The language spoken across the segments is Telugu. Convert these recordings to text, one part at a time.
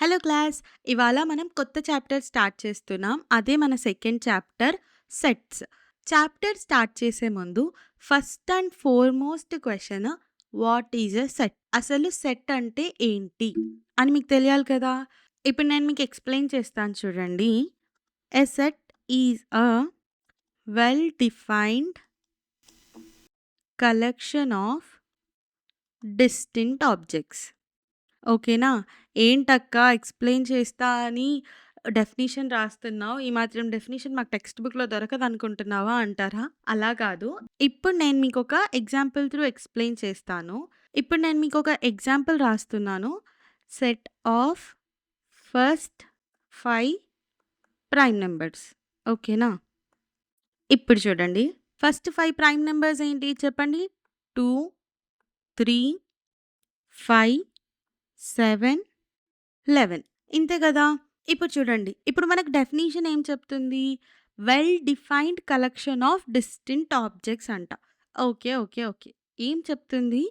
Hello class! ఇవాళ మనం కొత్త చాప్టర్ స్టార్ట్ చేస్తున్నాం. అదే మన second chapter sets. Chapter start చేసే ముందు first and foremost question what is a set? అసలు సెట్ అంటే ఏంటి? అని మీకు తెలియాలి కదా! ఇప్పుడు నేను మీకు ఎక్స్‌ప్లెయిన్ చేస్తాను చూడండి. ఎ set is a well defined collection of distinct objects. ఓకేనా? ఏంటక్కా ఎక్స్‌ప్లెయిన్ చేస్తా అని డెఫినిషన్ రాస్తున్నావు. ఈ మాత్రం డెఫినిషన్ మాకు టెక్స్ట్ బుక్‌లో దొరకదనుకుంటున్నావా అంటారా? అలా కాదు. ఇప్పుడు నేను మీకొక ఎగ్జాంపుల్ త్రూ ఎక్స్‌ప్లెయిన్ చేస్తాను. ఇప్పుడు నేను మీకొక ఎగ్జాంపుల్ రాస్తున్నాను. Set of first 5 prime numbers. ఓకేనా? ఇప్పుడు చూడండి. ఫస్ట్ 5 ప్రైమ్ నంబర్స్ ఏంటి చెప్పండి? 2, 3, 5, 7, 11 ఇంతే గదా! ఇప్పుడు చూడండి. ఇప్పుడు మనకు డెఫినిషన్ ఏం చెప్తుంది? Well defined collection of distinct objects అంట. ఓకే. ఏం చెప్తుంది?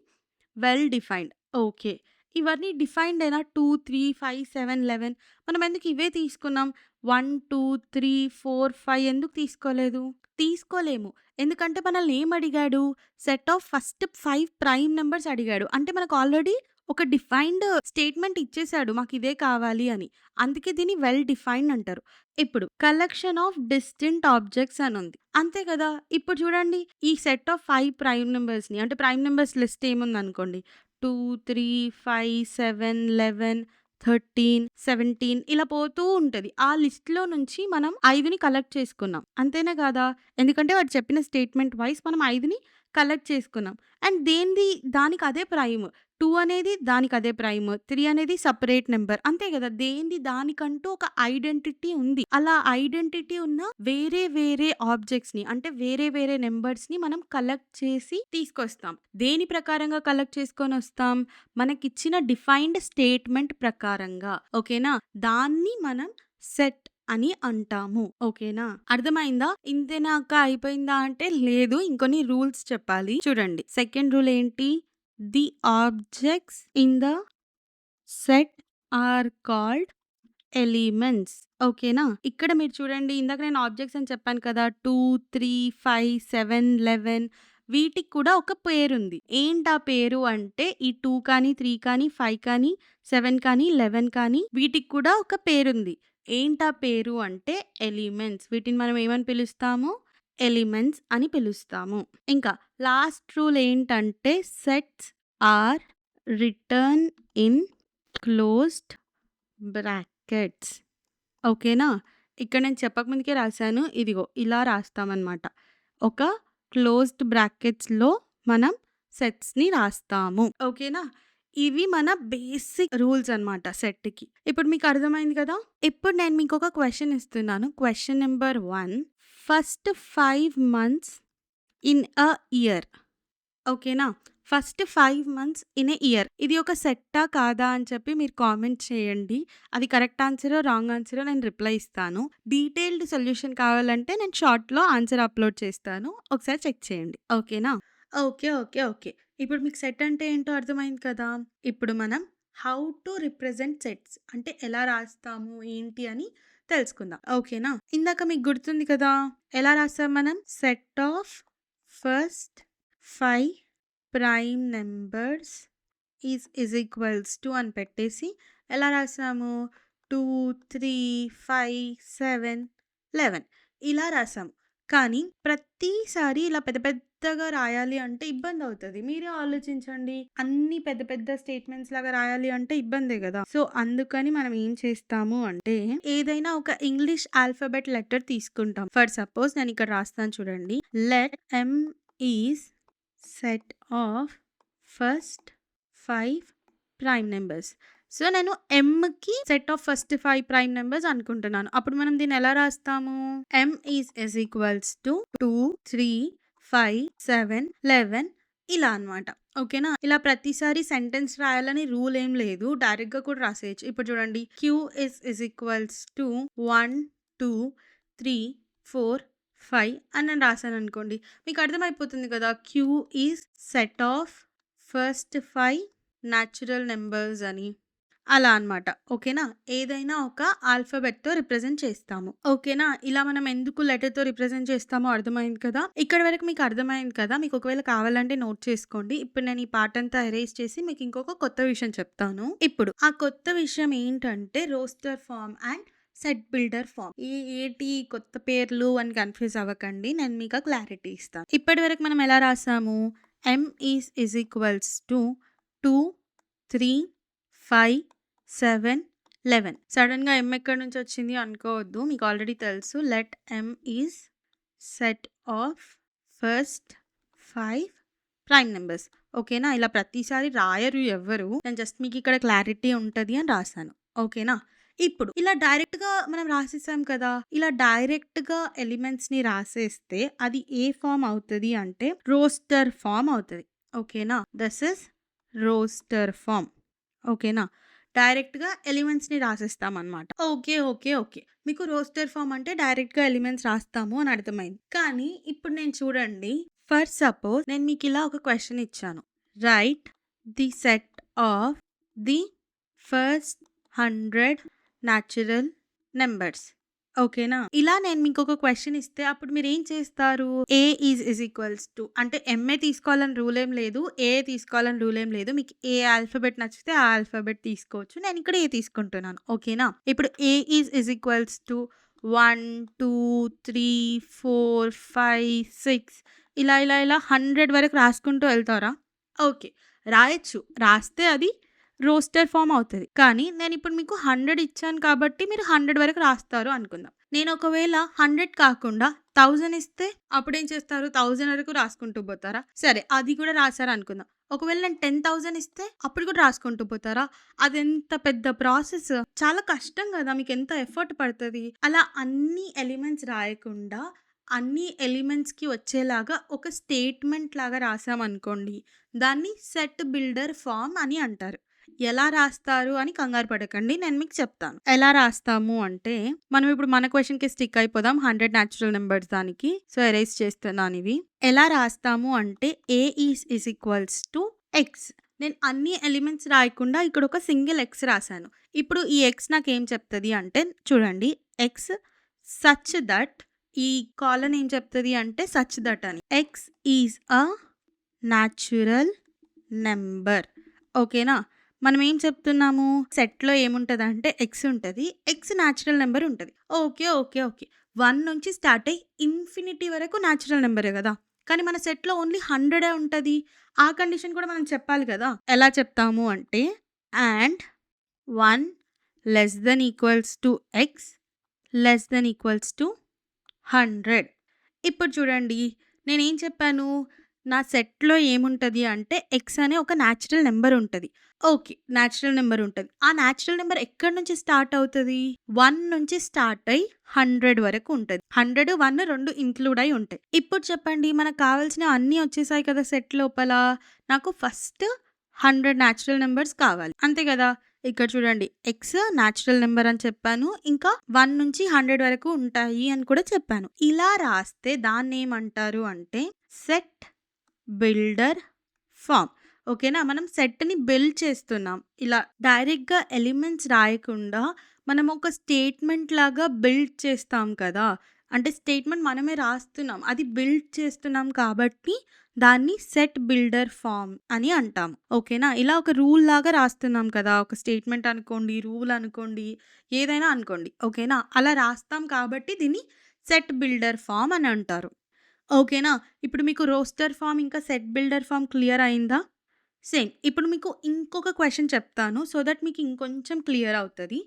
Well defined. ఓకే. ఇవన్నీ డిఫైన్డేనా 2, 3, 5, 7, 11 మనం ఎందుకు ఇవే తీసుకున్నాం? 1, 2, 3, 4, 5 ఎందుకు తీసుకోలేదు? తీసుకోలేము. ఎందుకంటే మనల్ని ఏం అడిగాడు? Set of first 5 prime numbers అడిగాడు. అంటే మనకు ఆల్రెడీ ఒక డిఫైన్డ్ స్టేట్మెంట్ ఇచ్చేసాడు. మాకిదే కావాలి అని. అందుకే దీన్ని వెల్ డిఫైన్డ్ అంటారు. ఇప్పుడు కలెక్షన్ ఆఫ్ డిస్టింక్ట్ ఆబ్జెక్ట్స్ అనుంది. అంతే కదా! ఇప్పుడు చూడండి ఈ సెట్ ఆఫ్ 5 ప్రైమ్ నంబర్స్‌ని అంటే ప్రైమ్ నంబర్స్ లిస్ట్ ఏముందనుకోండి. 2, 3, 5, 7, 11, 13, 17 ఇలా పోతూ ఉంటది. ఆ లిస్ట్‌లో నుంచి మనం 5ని కలెక్ట్ చేసుకున్నాం. అంతేనా కాదా? ఎందుకంటే వాడు చెప్పిన స్టేట్మెంట్ వైస్ మనం 5ని కలెక్ట్ చేసుకున్నాం. అండ్ దేనిది దానికి అదే ప్రైమ్. 2 అనేది దానికదే ప్రైమ్. 3 అనేది సెపరేట్ నంబర్. అంతే గదా! దేనిది దానికంటూ ఒక ఐడెంటిటీ ఉంది. అలా ఐడెంటిటీ ఉన్న వేరే వేరే ఆబ్జెక్ట్స్‌ని అంటే వేరే వేరే నంబర్స్‌ని మనం కలెక్ట్ చేసి తీసుకొస్తాం. దేని ప్రకారంగా కలెక్ట్ చేసుకొనొస్తాం? మనకిచ్చిన డిఫైన్డ్ స్టేట్మెంట్ ప్రకారంగా. ఓకేనా? దాన్ని మనం సెట్ అని అంటాము. ఓకేనా? అర్థమైందా? ఇంతేనా అక్క అయిపోయిందా అంటే లేదు. ఇంకొన్ని రూల్స్ చెప్పాలి. చూడండి. సెకండ్ రూల్ ఏంటి? The objects in the set are called elements. ఓకేనా? ఇక్కడ మీరు చూడండి ఇందాక నేను ఆబ్జెక్ట్స్ అని చెప్పాను కదా! 2, 3, 5, 7, 11 వీటికి కూడా ఒక పేరుంది. ఏంటా పేరు అంటే ఈ 2 కానీ, 3 కానీ, 5 కానీ, 7 కానీ, 11 కానీ వీటికి కూడా ఒక పేరుంది. ఏంటా పేరు అంటే ఎలిమెంట్స్. వీటిని మనం ఏమని పిలుస్తాము? ఎలిమెంట్స్ అని పిలుస్తాము. ఇంకా లాస్ట్ రూల్ ఏంటంటే sets are written in closed brackets. ఓకేనా? ఇక్కడ నేను చెప్పకముందుకే రాసాను. ఇదిగో ఇలా రాస్తామనమాట. ఒక క్లోజ్డ్ బ్రాకెట్స్‌లో మనం సెట్స్‌ని రాస్తాము. ఓకేనా? ఇవి మన బేసిక్ రూల్స్ అనమాట సెట్‌కి. ఇప్పుడు మీకు అర్థమైంది కదా! ఇప్పుడు నేను మీకొక క్వెషన్ ఇస్తున్నాను. Question number 1 first 5 months in a year. ఓకేనా? First 5 months in a year. ఇది ఒక సెట్టా? కాదా? అని చెప్పి మీరు కామెంట్ చేయండి. అది కరెక్ట్ ఆన్సరో, రాంగ్ ఆన్సరో నేను రిప్లై ఇస్తాను. డీటెయిల్డ్ సొల్యూషన్ కావాలంటే నేను షార్ట్‌లో ఆన్సర్ అప్‌లోడ్ చేస్తాను. ఒకసారి చెక్ చేయండి. ఓకేనా? ఓకే. ఇప్పుడు మీకు సెట్ అంటే ఏంటో అర్థమైంది కదా! ఇప్పుడు మనం హౌ టు రిప్రజెంట్ సెట్స్ అంటే ఎలా రాస్తాము, ఏంటి అని తెలుసుకుందాం. ఓకేనా? ఇందాక మీకు గుర్తుంది కదా! ఎలా రాసాం మనం? Set of first 5 prime numbers is equals to అని పెట్టేసి ఎలా రాసాము? 2, 3, 5, 7, 11 ఇలా రాసాము. కానీ ప్రతిసారి ఇలా పెద్ద పెద్దగా రాయాలి అంటే ఇబ్బందవుతది. మీరే ఆలోచించండి. అన్ని పెద్ద పెద్ద స్టేట్మెంట్స్ లాగా రాయాలి అంటే ఇబ్బందే గదా! సో, అందుకని మనం ఏం చేస్తాము అంటే ఏదైనా ఒక ఇంగ్లీష్ ఆల్ఫాబెట్ లెటర్ తీసుకుంటాం. ఫర్ సపోజ్ నేను ఇక్కడ రాస్తాను చూడండి. Let M is set of first 5 prime numbers. So, నేను ఎమ్‌కి set of first 5 prime numbers అనుకుంటున్నాను. అప్పుడు మనం దీన్ని ఎలా రాస్తాము? ఎమ్ ఈజ్ ఈక్వల్స్ టు 2, 3, 5, 7, 11 ఇలా అన్నమాట. ఓకేనా? ఇలా ప్రతిసారి సెంటెన్స్ రాయాలని రూల్ ఏం లేదు. డైరెక్ట్‌గా కూడా రాసేయొచ్చు. ఇప్పుడు చూడండి. క్యూ ఈజ్ ఈక్వల్స్ టు 1, 2, 3, 4, 5 అని నేను రాసాననుకోండి. మీకు అర్థమైపోతుంది కదా! Q is set of first 5 natural numbers అని. అలా అన్నమాట. ఓకేనా? ఏదైనా ఒక ఆల్ఫాబెట్‌తో రిప్రజెంట్ చేస్తాము. ఓకేనా? ఇలా మనం ఎందుకు లెటర్‌తో రిప్రజెంట్ చేస్తామో అర్థమైంది కదా! ఇక్కడి వరకు మీకు అర్థమైంది కదా! మీకు ఒకవేళ కావాలంటే నోట్ చేసుకోండి. ఇప్పుడు నేను ఈ పార్ట్ అంతా ఎరేజ్ చేసి మీకు ఇంకొక కొత్త విషయం చెప్తాను. ఇప్పుడు ఆ కొత్త విషయం ఏంటంటే roster form and set builder form. ఏటి కొత్త పేర్లు అని కన్‌ఫ్యూజ్ అవ్వకండి. నేను మీకు ఆ క్లారిటీ ఇస్తాను. ఇప్పటివరకు మనం ఎలా రాసాము? m is equals to 2, 3, 5, 7, 11. సడెన్‌గా m ఎక్కడి నుంచి వచ్చింది అనుకోవద్దు. మీకు ఆల్రెడీ తెలుసు. Let m is set of first 5 prime numbers. ఓకేనా? ఇలా ప్రతిసారి రాయరు ఎవ్వరు. నేను జస్ట్ మీకు ఇక్కడ క్లారిటీ ఉంటది అని రాసాను. ఓకేనా? ఇప్పుడు ఇలా డైరెక్ట్‌గా మనం రాసేసాం కదా! ఇలా డైరెక్ట్‌గా ఎలిమెంట్స్‌ని రాసేస్తే అది ఏ ఫార్మ్ అవుతది అంటే రోస్టర్ ఫార్మ్ అవుతది. ఓకేనా? This is roster form. ఓకేనా? డైరెక్ట్‌గా ఎలిమెంట్స్‌ని రాసేస్తామనమాట. ఓకే. మీకు రోస్టర్ ఫార్మ్ అంటే డైరెక్ట్‌గా ఎలిమెంట్స్ రాస్తాము అని అర్థమైంది. కానీ ఇప్పుడు నేను చూడండి. ఫర్ సపోజ్ నేను మీకిలా ఒక క్వెషన్ ఇచ్చాను. Right the set of the first 100 natural numbers. ఓకేనా? ఇలా నేను మీకొక క్వెషన్ ఇస్తే అప్పుడు మీరేం చేస్తారు? ఏ ఈజ్ ఈక్వల్స్ టు అంటే ఎంఏ తీసుకోవాలని రూల్ ఏం లేదు. ఏ తీసుకోవాలని రూల్ ఏం లేదు. మీకు ఏ ఆల్ఫాబెట్ నచ్చితే ఆ ఆల్ఫాబెట్ తీసుకోవచ్చు. నేను ఇక్కడ ఏ తీసుకుంటున్నాను. ఓకేనా? ఇప్పుడు ఏ ఈజ్ ఈక్వల్స్ టు 1, 2, 3, 4, 5, 6 ఇలా 100 వరకు రాసుకుంటూ వెళ్తారా? ఓకే. రాయొచ్చు. రాస్తే అది రోస్టర్ ఫార్మ్ అవుతది. కానీ నేనిప్పుడు మీకు 100 ఇచ్చాను కాబట్టి మీరు 100 వరకు రాస్తారు అనుకుందాం. నేను ఒకవేళ 100 కాకుండా 1000 ఇస్తే అప్పుడేం చేస్తారు? 1000 వరకు రాసుకుంటూ పోతారా? సరే అది కూడా రాసారనుకుందాం. ఒకవేళ నేను 10,000 ఇస్తే అప్పుడు కూడా రాసుకుంటూ పోతారా? అదెంత పెద్ద ప్రాసెస్. చాలా కష్టం గదా! మీకెంత ఎఫర్ట్ పడతది. అలా అన్ని ఎలిమెంట్స్ రాయకుండా అన్ని ఎలిమెంట్స్‌కి వచ్చేలాగా ఒక స్టేట్‌మెంట్ లాగా రాసామనుకోండి. దాన్ని సెట్ బిల్డర్ ఫార్మ్ అని అంటారు. ఎలా రాస్తారు అని కంగారు పడకండి. నేను మీకు చెప్తాను. ఎలా రాస్తాము అంటే, మనం ఇప్పుడు మన క్వెషన్‌కి స్టిక్ అయిపోదాం. 100 న్యాచురల్ నంబర్స్ దానికి. సో, ఎరేజ్ చేస్తున్నాను ఇవి. ఎలా రాస్తాము అంటే, ఏ ఈజ్ ఈక్వల్స్ టు ఎక్స్. నేను అన్ని ఎలిమెంట్స్ రాయకుండా ఇక్కడ ఒక సింగిల్ ఎక్స్ రాసాను. ఇప్పుడు ఈ ఎక్స్ నాకేం చెప్తది అంటే, చూడండి ఎక్స్ సచ్ దట్ ఈ కాలన్ ఏం చెప్తది అంటే సచ్ దట్ అని. X is a natural number. ఓకేనా? మనం ఏం చెప్తున్నాము? సెట్‌లో ఏముంటదంటే ఎక్స్ ఉంటది. ఎక్స్ న్యాచురల్ నంబర్ ఉంటది. ఓకే. 1 నుంచి స్టార్ట్ అయ్యి ఇన్ఫినిటీ వరకు న్యాచురల్ నంబరే గదా! కానీ మన సెట్‌లో ఓన్లీ 100 ఉంటది. ఆ కండిషన్ కూడా మనం చెప్పాలి కదా! ఎలా చెప్తాము అంటే and 1 less than equals to X less than equals to 100. ఇప్పుడు చూడండి నేనేం చెప్పాను? నా సెట్‌లో ఏముంటది అంటే ఎక్స్ అనే ఒక న్యాచురల్ నంబర్ ఉంటది. ఓకే. న్యాచురల్ నంబర్ ఉంటది. ఆ న్యాచురల్ నంబర్ ఎక్కడి నుంచి స్టార్ట్ అవుతది? 1 నుంచి స్టార్ట్ అయ్యి 100 వరకు ఉంటది. 100, 1 2 ఇంక్లూడ్ అయ్యి ఉంటాయి. ఇప్పుడు చెప్పండి మనకు కావాల్సినవి అన్నీ వచ్చేసాయి కదా సెట్ లోపల. నాకు ఫస్ట్ 100 న్యాచురల్ నంబర్స్ కావాలి. అంతే గదా! ఇక్కడ చూడండి ఎక్స్ న్యాచురల్ నంబర్ అని చెప్పాను. ఇంకా 1 నుంచి 100 వరకు ఉంటాయి అని కూడా చెప్పాను. ఇలా రాస్తే దాన్నేమంటారు అంటే సెట్ బిల్డర్ ఫార్మ్. ఓకేనా? మనం సెట్‌ని బిల్డ్ చేస్తున్నాం. ఇలా డైరెక్ట్‌గా ఎలిమెంట్స్ రాయకుండా మనం ఒక స్టేట్‌మెంట్ లాగా బిల్డ్ చేస్తాం కదా! అంటే స్టేట్‌మెంట్ మనమే రాస్తున్నాం. అది బిల్డ్ చేస్తున్నాం కాబట్టి దాన్ని సెట్ బిల్డర్ ఫార్మ్ అని అంటాం. ఓకేనా? ఇలా ఒక రూల్ లాగా రాస్తున్నాం కదా! ఒక స్టేట్‌మెంట్ అనుకోండి, రూల్ అనుకోండి, ఏదైనా అనుకోండి. ఓకేనా? అలా రాస్తాం కాబట్టి దీన్ని సెట్ బిల్డర్ ఫార్మ్ అని అంటారు. ఓకేనా? ఇప్పుడు మీకు రోస్టర్ ఫార్మ్ ఇంకా సెట్ బిల్డర్ ఫార్మ్ క్లియర్ అయిందా? సేమ్. ఇప్పుడు మీకు ఇంకొక క్వెషన్ చెప్తాను. సో దట్ మీకు ఇంకొంచెం క్లియర్ అవుతది.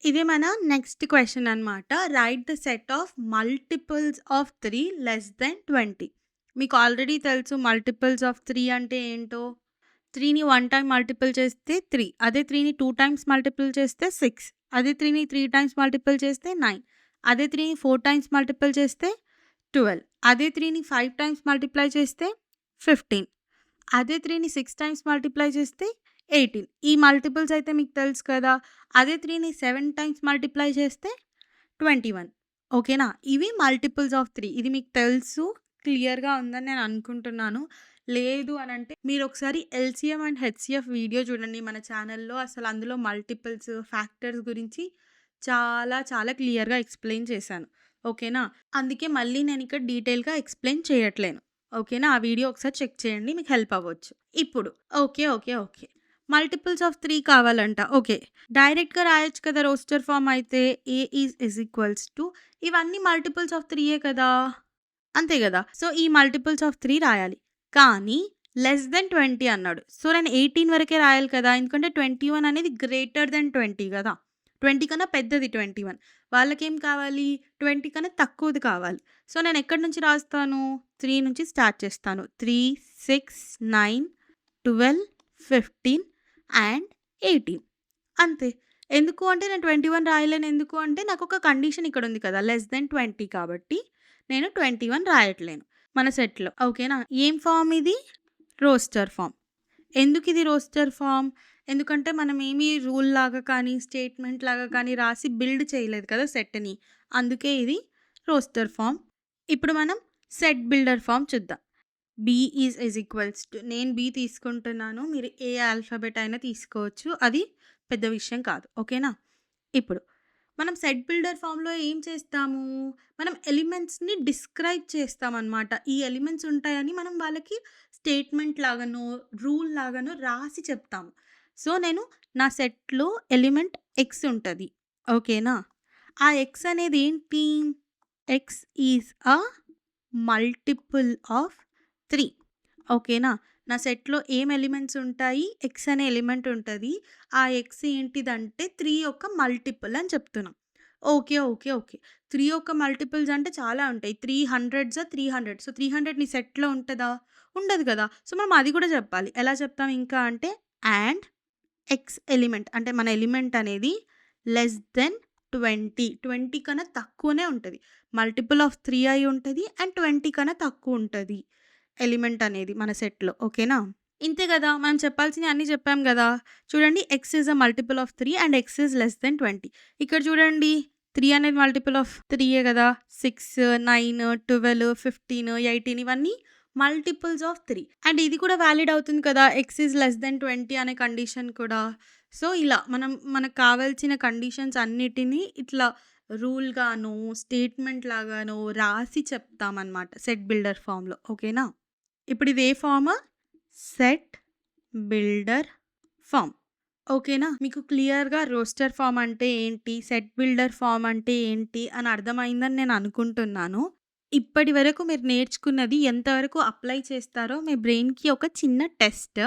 ఇదే మన నెక్స్ట్ క్వెషన్ అనమాట. Right the set of multiples of 3 less than 20. మీకు ఆల్రెడీ తెలుసు మల్టిపుల్స్ ఆఫ్ 3 అంటే ఏంటో. 3ని 1 టైమ్ మల్టిపుల్ చేస్తే 3. అదే 3ని 2 టైమ్స్ మల్టిపుల్ చేస్తే 6. అదే 3ని 3 టైమ్స్ మల్టిపుల్ చేస్తే 9. అదే 3ని 4 టైమ్స్ మల్టిపుల్ చేస్తే 12. అదే 3ని 5 టైమ్స్ మల్టిప్లై చేస్తే 15. అదే 3ని 6 టైమ్స్ మల్టిప్లై చేస్తే 18. ఈ మల్టిపుల్స్ అయితే మీకు తెలుసు కదా! అదే 3ని 7 టైమ్స్ మల్టిప్లై చేస్తే 21. ఓకేనా? ఇవి మల్టిపుల్స్ ఆఫ్ 3. ఇది మీకు తెలుసు. క్లియర్‌గా ఉందని నేను అనుకుంటున్నాను. లేదు అనంటే మీరొకసారి ఎల్‌సీఎం అండ్ హెచ్‌సీఎఫ్ వీడియో చూడండి మన ఛానల్‌లో. అసలు అందులో మల్టిపుల్స్, ఫ్యాక్టర్స్ గురించి చాలా చాలా క్లియర్‌గా ఎక్స్‌ప్లెయిన్ చేశాను. ఓకేనా? అందుకే మళ్ళీ నేనిక్కడ డీటెయిల్‌గా ఎక్స్‌ప్లెయిన్ చేయట్లేను. ఓకేనా? ఆ వీడియో ఒకసారి చెక్ చేయండి. మీకు హెల్ప్ అవ్వచ్చు. ఇప్పుడు ఓకే. మల్టిపుల్స్ ఆఫ్ 3 కావాలంట. ఓకే. డైరెక్ట్‌గా రాయొచ్చు కదా! రోస్టర్ ఫార్మ్ అయితే ఈజ్ టు ఇవన్నీ మల్టిపుల్స్ ఆఫ్ 3 కదా! అంతే గదా! సో, ఈ మల్టిపుల్స్ ఆఫ్ 3 రాయాలి. కానీ లెస్ దెన్ 20 అన్నాడు. సో, నేను 18 వరకే రాయాలి కదా! ఎందుకంటే 21 అనేది గ్రేటర్ దెన్ 20 గదా! 20 కన్నా పెద్దది 21. వాళ్ళకేం కావాలి? 20 కన్నా తక్కువది కావాలి. సో, నేను ఎక్కడి నుంచి రాస్తాను? 3 నుంచి స్టార్ట్ చేస్తాను. 3, 6, 9, 12, 15 అండ్ 18 అంతే. ఎందుకు అంటే నేను 21 రాయలేను ఎందుకు అంటే నాకొక కండిషన్ ఇక్కడుంది కదా! లెస్ దెన్ 20 కాబట్టి నేను 21 రాయట్లేను మన సెట్‌లో. ఓకేనా? ఏం ఫార్మ్ ఇది? Roster form. ఎందుకిది రోస్టర్ ఫార్మ్? ఎందుకంటే మనమేమి రూల్ లాగా కానీ, స్టేట్‌మెంట్ లాగా కానీ రాసి బిల్డ్ చేయలేదు కదా సెట్‌ని. అందుకే ఇది రోస్టర్ ఫార్మ్. ఇప్పుడు మనం సెట్ బిల్డర్ ఫార్మ్ చూద్దాం. బి ఈజ్ టు నేను బి తీసుకుంటున్నాను. మీరు ఏ ఆల్ఫాబెట్ అయినా తీసుకోవచ్చు. అది పెద్ద విషయం కాదు. ఓకేనా? ఇప్పుడు మనం సెట్ బిల్డర్ ఫార్మ్‌లో ఏం చేస్తాము? మనం ఎలిమెంట్స్‌ని డిస్క్రైబ్ చేస్తామనమాట. ఈ ఎలిమెంట్స్ ఉంటాయని మనం వాళ్ళకి స్టేట్‌మెంట్ లాగానో, రూల్ లాగానో రాసి చెప్తాము. సో, నేను నా సెట్‌లో ఎలిమెంట్ ఎక్స్ ఉంటది. ఓకేనా? ఆ ఎక్స్ అనేది ఏంటి? X is a multiple of 3. ఓకేనా? నా సెట్‌లో ఏం ఎలిమెంట్స్ ఉంటాయి? ఎక్స్ అనే ఎలిమెంట్ ఉంటది. ఆ ఎక్స్ ఏంటిదంటే 3 యొక్క మల్టిపుల్ అని చెప్తున్నాం. ఓకే. 3 యొక్క మల్టిపుల్స్ అంటే చాలా ఉంటాయి. 300 సో, 300 నీ సెట్‌లో ఉంటదా? ఉండదు కదా! సో, మనం అది కూడా చెప్పాలి. ఎలా చెప్తాం ఇంకా అంటే అండ్ ఎక్స్ ఎలిమెంట్ అంటే మన ఎలిమెంట్ అనేది లెస్ దెన్ 20 కన్నా తక్కువనే ఉంటది. మల్టిపుల్ ఆఫ్ 3 అయి ఉంటది. అండ్ 20 కన్నా తక్కువ ఉంటది. ఎలిమెంట్ అనేది మన సెట్‌లో. ఓకేనా? ఇంతే గదా! మనం చెప్పాల్సినయి అన్నీ చెప్పాం గదా! చూడండి X is a multiple of 3 and X is less then 20. ఇక్కడ చూడండి 3 అనేది మల్టిపుల్ ఆఫ్ 3 గదా! 6, 9, 12, 15, 18 ఇవన్నీ మల్టిపుల్స్ ఆఫ్ 3 అండ్ ఇది కూడా వాలిడ్ అవుతుంది కదా! ఎక్స్ ఈజ్ లెస్ దెన్ 20 అనే కండిషన్ కూడా. సో, ఇలా మనకు కావాల్సిన కండిషన్స్ అన్నిటిని ఇట్లా రూల్‌గానో, స్టేట్‌మెంట్ లాగానో రాసి చెప్తామనమాట సెట్ బిల్డర్ ఫార్మ్‌లో. ఓకేనా? ఇప్పుడు ఇది ఏ ఫార్మ్? Set builder form. ఓకేనా? మీకు క్లియర్‌గా రోస్టర్ ఫార్మ్ అంటే ఏంటి? సెట్ బిల్డర్ ఫార్మ్ అంటే ఏంటి? అని అర్థమైందని నేను అనుకుంటున్నాను. ఇప్పటి వరకు మీరు నేర్చుకున్నది ఎంతవరకు అప్లై చేస్తారో మీ బ్రెయిన్‌కి ఒక చిన్న టెస్ట్.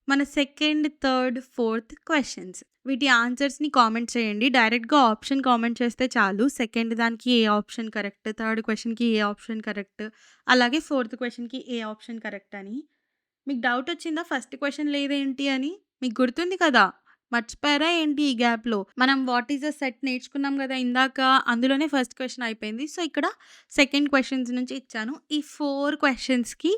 మన సెకండ్, థర్డ్, ఫోర్త్ క్వెషన్స్. వీటి ఆన్సర్స్‌ని కామెంట్ చేయండి. డైరెక్ట్‌గా ఆప్షన్ కామెంట్ చేస్తే చాలు. సెకండ్ దానికి ఏ ఆప్షన్ కరెక్ట్, థర్డ్ క్వెషన్‌కి ఏ ఆప్షన్ కరెక్ట్, అలాగే ఫోర్త్ క్వెషన్‌కి ఏ ఆప్షన్ కరెక్ట్ అని. మీకు డౌట్ వచ్చిందా ఫస్ట్ క్వెషన్ లేదేంటి అని? మీకు గుర్తుంది కదా! మర్చిపోయారా ఏంటి ఈ గ్యాప్‌లో? మనం వాట్ ఈస్ ఎ సెట్ నేర్చుకున్నాం గదా! ఇందాక. అందులోనే ఫస్ట్ క్వెషన్ అయిపోయింది. సో, ఇక్కడ సెకండ్ క్వెషన్స్ నుంచి ఇచ్చాను. ఈ 4 క్వెషన్స్‌కి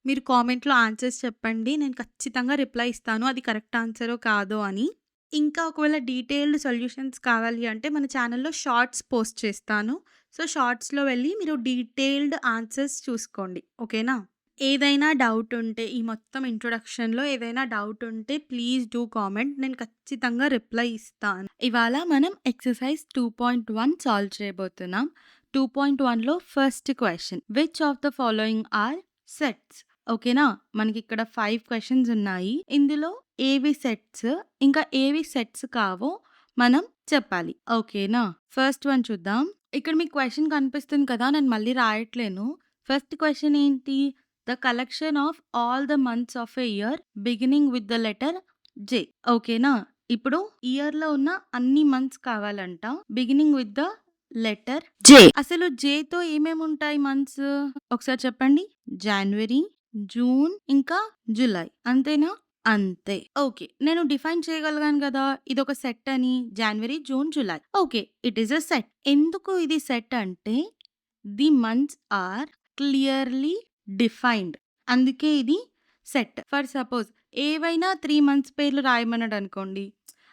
మీరు కామెంట్‌లో ఆన్సర్స్ చెప్పండి. నేను ఖచ్చితంగా రిప్లై ఇస్తాను. అది కరెక్ట్ ఆన్సరో కాదో అని. ఇంకా ఒకవేళ డీటెయిల్డ్ సొల్యూషన్స్ కావాలి అంటే మన ఛానల్‌లో షార్ట్స్ పోస్ట్ చేస్తాను. సో, షార్ట్స్‌లో వెళ్ళి మీరు డీటెయిల్డ్ ఆన్సర్స్ చూసుకోండి. ఓకేనా? ఏదైనా డౌట్ ఉంటే ఈ మొత్తం ఇంట్రొడక్షన్‌లో ఏదైనా డౌట్ ఉంటే ప్లీజ్ డూ కామెంట్. నేను ఖచ్చితంగా రిప్లై ఇస్తాను. ఇవాళ మనం ఎక్సర్సైజ్ 2.1 సాల్వ్ చేయబోతున్నాం. 2.1లో first question which of the following are sets? ఓకేనా? మనకిక్కడ 5 క్వెషన్స్ ఉన్నాయి. ఇందులో ఏవి సెట్స్, ఇంకా ఏవి సెట్స్ కావో మనం చెప్పాలి. ఓకేనా? ఫస్ట్ వన్ చూద్దాం. ఇక్కడ మీకు క్వెషన్ కనిపిస్తుంది కదా! నేను మళ్ళీ రాయట్లేను. ఫస్ట్ క్వెషన్ ఏంటి? The collection of all the months of a year beginning with the letter J. ఓకేనా? ఇప్పుడు ఇయర్‌లో ఉన్న అన్ని మంత్స్ కావాలంట. Beginning with the letter J. అసలు జేతో ఏమేముంటాయి మంత్స్? ఒకసారి చెప్పండి. జాన్వరి, జూన్, ఇంకా జులై. అంతేనా? అంతే. ఓకే. నేను డిఫైన్ చేయగలిగాను గదా! ఇదొక సెట్ అని. January, June, July. Okay. It is a set. ఎందుకు ఇది సెట్ అంటే the months or clearly defined. అందుకే ఇది సెట్. ఫర్ సపోజ్ ఏవైనా 3 మంత్స్ పేర్లు రాయమన్నాడనుకోండి.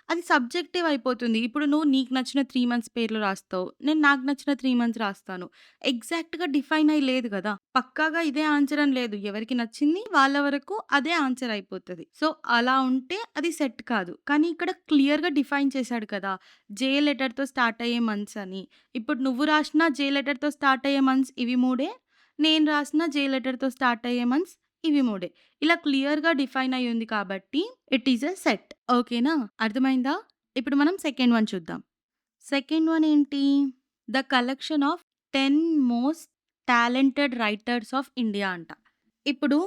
అది సబ్జెక్టివ్ అయిపోతుంది. ఇప్పుడు నువ్వు నీకు నచ్చిన 3 మంత్స్ పేర్లు రాస్తావు. నేను నాకు నచ్చిన 3 మంత్స్ రాస్తాను. ఎగ్జాక్ట్‌గా డిఫైన్ అయ్యి లేదు గదా! పక్కాగా ఇదే ఆన్సర్ అని లేదు. ఎవరికి నచ్చింది వాళ్ళ వరకు అదే ఆన్సర్ అయిపోతది. సో, అలా ఉంటే అది సెట్ కాదు. కానీ ఇక్కడ క్లియర్‌గా డిఫైన్ చేశాడు కదా! జే లెటర్‌తో స్టార్ట్ అయ్యే మంత్స్ అని. ఇప్పుడు నువ్వు రాసిన జే లెటర్‌తో స్టార్ట్ అయ్యే మంత్స్ ఇవి 3 నేను రాసిన జే లెటర్‌తో స్టార్ట్ అయ్యే మంత్స్ ఇవి 3 ఇలా క్లియర్‌గా డిఫైన్ అయ్యి ఉంది కాబట్టి ఇట్ ఈస్ ఎ సెట్. ఓకేనా? అర్థమైందా? ఇప్పుడు మనం సెకండ్ వన్ చూద్దాం. సెకండ్ వన్ ఏంటి? The collection of 10 most talented writers of India అంట. ఇప్పుడు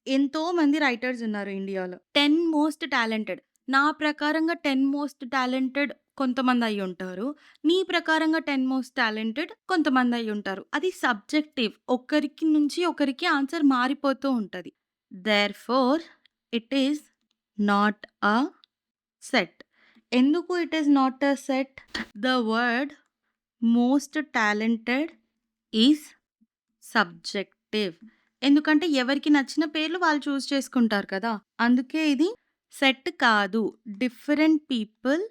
ఎంతోమంది రైటర్స్ ఉన్నారు ఇండియాలో. 10 మోస్ట్ టాలెంటెడ్. నా ప్రకారంగా 10 మోస్ట్ టాలెంటెడ్ కొంతమంది అయ్యుంటారు. నీ ప్రకారంగా 10 మోస్ట్ టాలెంటెడ్ కొంతమంది అయ్యుంటారు. అది సబ్జెక్టివ్. ఒకరికి నుంచి ఒకరికి ఆన్సర్ మారిపోతూ ఉంటది. Therefore it is not a set. ఎందుకు it is not a set? The word most talented is subjective. ఎందుకంటే ఎవరికి నచ్చిన పేర్లు వాళ్ళు చూజ్ చేసుకుంటారు కదా! అందుకే ఇది సెట్ కాదు. Different people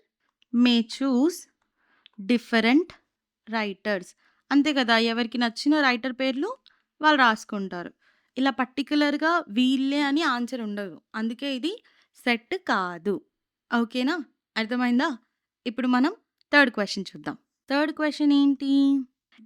may choose different writers. అంతే కదా! ఎవరికి నచ్చిన రైటర్ పేర్లు వాళ్ళు రాసుకుంటారు. ఇలా పర్టిక్యులర్‌గా వీళ్ళే అని ఆన్సర్ ఉండదు. అందుకే ఇది సెట్ కాదు. ఓకేనా? అర్థమైందా? ఇప్పుడు మనం థర్డ్ క్వెషన్ చూద్దాం. థర్డ్ క్వెషన్ ఏంటి?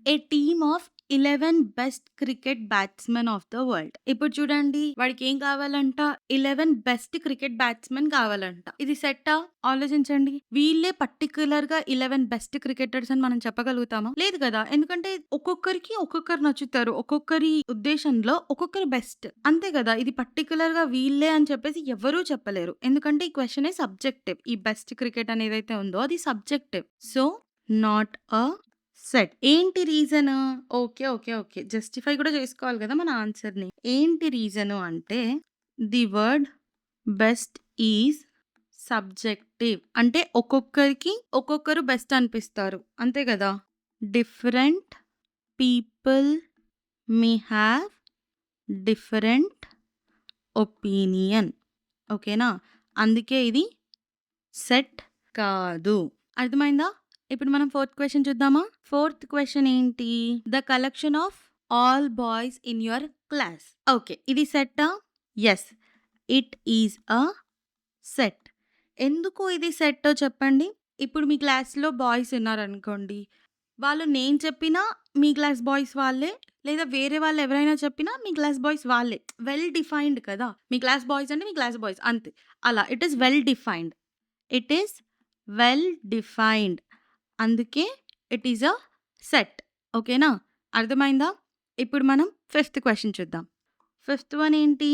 A team of 11 best cricket batsmen of the world. ఇప్పుడు చూడండి వాడికేం కావాలంట? 11 బెస్ట్ క్రికెట్ బ్యాట్స్‌మెన్ కావాలంట. ఇది సెట్టా? ఆలోచించండి. వీళ్ళే పర్టిక్యులర్‌గా 11 బెస్ట్ క్రికెటర్స్ అని మనం చెప్పగలుగుతామా? లేదు కదా! ఎందుకంటే ఒక్కొక్కరికి ఒక్కొక్కరు నచ్చుతారు. ఒక్కొక్కరి ఉద్దేశంలో ఒక్కొక్కరు బెస్ట్. అంతే కదా! ఇది పర్టిక్యులర్‌గా వీళ్ళే అని చెప్పేసి ఎవరూ చెప్పలేరు. ఎందుకంటే ఈ క్వెషనే సబ్జెక్టివ్. ఈ బెస్ట్ క్రికెట్ అనేదైతే ఉందో అది subjective. So, not a set. ఏంటి రీజను? ఓకే. జస్టిఫై కూడా చేసుకోవాలి గదా! మన ఆన్సర్‌ని. ఏంటి రీజను అంటే, the word best is subjective. అంటే ఒక్కొక్కరికి ఒక్కొక్కరు బెస్ట్ అనిపిస్తారు. అంతే గదా! Different people may have different opinion. ఓకేనా? అందుకే ఇది సెట్ కాదు. అర్థమైందా? ఇప్పుడు మనం ఫోర్త్ క్వెషన్ చూద్దామా? ఫోర్త్ క్వెషన్ ఏంటి? The collection of all boys in your class. Okay. ఇది సెట్టా? Yes. It is a set. ఎందుకు ఇది సెట్టో చెప్పండి? ఇప్పుడు మీ క్లాస్‌లో బాయ్స్ ఉన్నారనుకోండి. వాళ్ళు నేను చెప్పినా మీ క్లాస్ బాయ్స్ వాళ్ళే. లేదా వేరే వాళ్ళు ఎవరైనా చెప్పినా మీ క్లాస్ బాయ్స్ వాళ్ళే. వెల్ డిఫైన్డ్ కదా! మీ క్లాస్ బాయ్స్ అంటే మీ క్లాస్ బాయ్స్ అంతే. అలా it is well defined. It is well defined. అందుకే ఇట్ ఈస్ అ సెట్. ఓకేనా? అర్థమైందా? ఇప్పుడు మనం ఫిఫ్త్ క్వెషన్ చూద్దాం. ఫిఫ్త్ వన్ ఏంటి?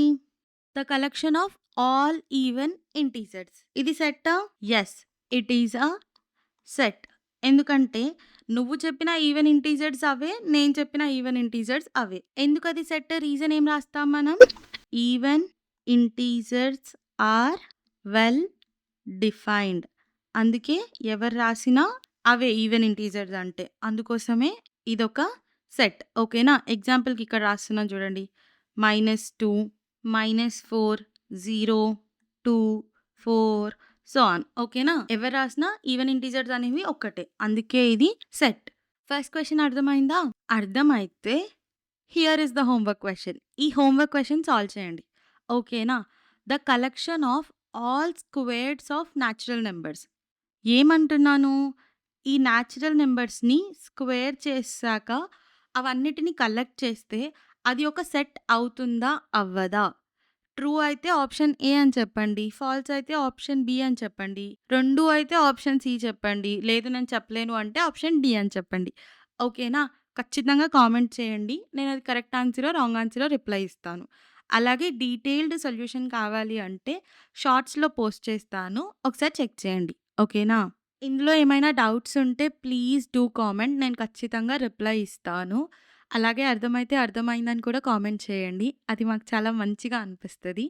The collection of all even integers. ఇది సెట్టా? Yes. It is a set. ఎందుకంటే నువ్వు చెప్పిన ఈవెన్ ఇంటీజర్స్ అవే. నేను చెప్పిన ఈవెన్ ఇంటీజర్స్ అవే. ఎందుకది సెట్? రీజన్ ఏం రాస్తాం మనం? Even integers are well defined. అందుకే ఎవరు రాసినా అవే ఈవెన్ ఇంటీజర్స్ అంటే. అందుకోసమే ఇదొక సెట్. ఓకేనా? ఎగ్జాంపుల్‌కి ఇక్కడ రాస్తున్నాను చూడండి. -2, -4, 0, 2, 4 సో ఆన్. ఓకేనా? ఎవరు రాసినా ఈవెన్ ఇంటీజర్స్ అనేవి ఒక్కటే. అందుకే ఇది సెట్. ఫస్ట్ క్వెషన్ అర్థమైందా? అర్థమైతే here is the homework question. ఈ హోంవర్క్ క్వెషన్ సాల్వ్ చేయండి. ఓకేనా? The collection of all squares of natural numbers. ఏమంటున్నాను? ఈ న్యాచురల్ నంబర్స్‌ని స్క్వేర్ చేశాక అవన్నిటిని కలెక్ట్ చేస్తే అది ఒక సెట్ అవుతుందా? అవ్వదా? ట్రూ అయితే ఆప్షన్ ఏ అని చెప్పండి. ఫాల్స్ అయితే ఆప్షన్ బి అని చెప్పండి. 2 అయితే ఆప్షన్ సి చెప్పండి. లేదు నేను చెప్పలేను అంటే ఆప్షన్ డి అని చెప్పండి. ఓకేనా? ఖచ్చితంగా కామెంట్ చేయండి. నేనది కరెక్ట్ ఆన్సరో, రాంగ్ ఆన్సరో రిప్లై ఇస్తాను. అలాగే డీటెయిల్డ్ సొల్యూషన్ కావాలి అంటే షార్ట్స్‌లో పోస్ట్ చేస్తాను. ఒకసారి చెక్ చేయండి. ఓకేనా? ఇందులో ఏమైనా డౌట్స్ ఉంటే ప్లీజ్ డూ కామెంట్. నేను ఖచ్చితంగా రిప్లై ఇస్తాను. అలాగే అర్థమైతే అర్థమైందని కూడా కామెంట్ చేయండి. అది మాకు చాలా మంచిగా అనిపిస్తది.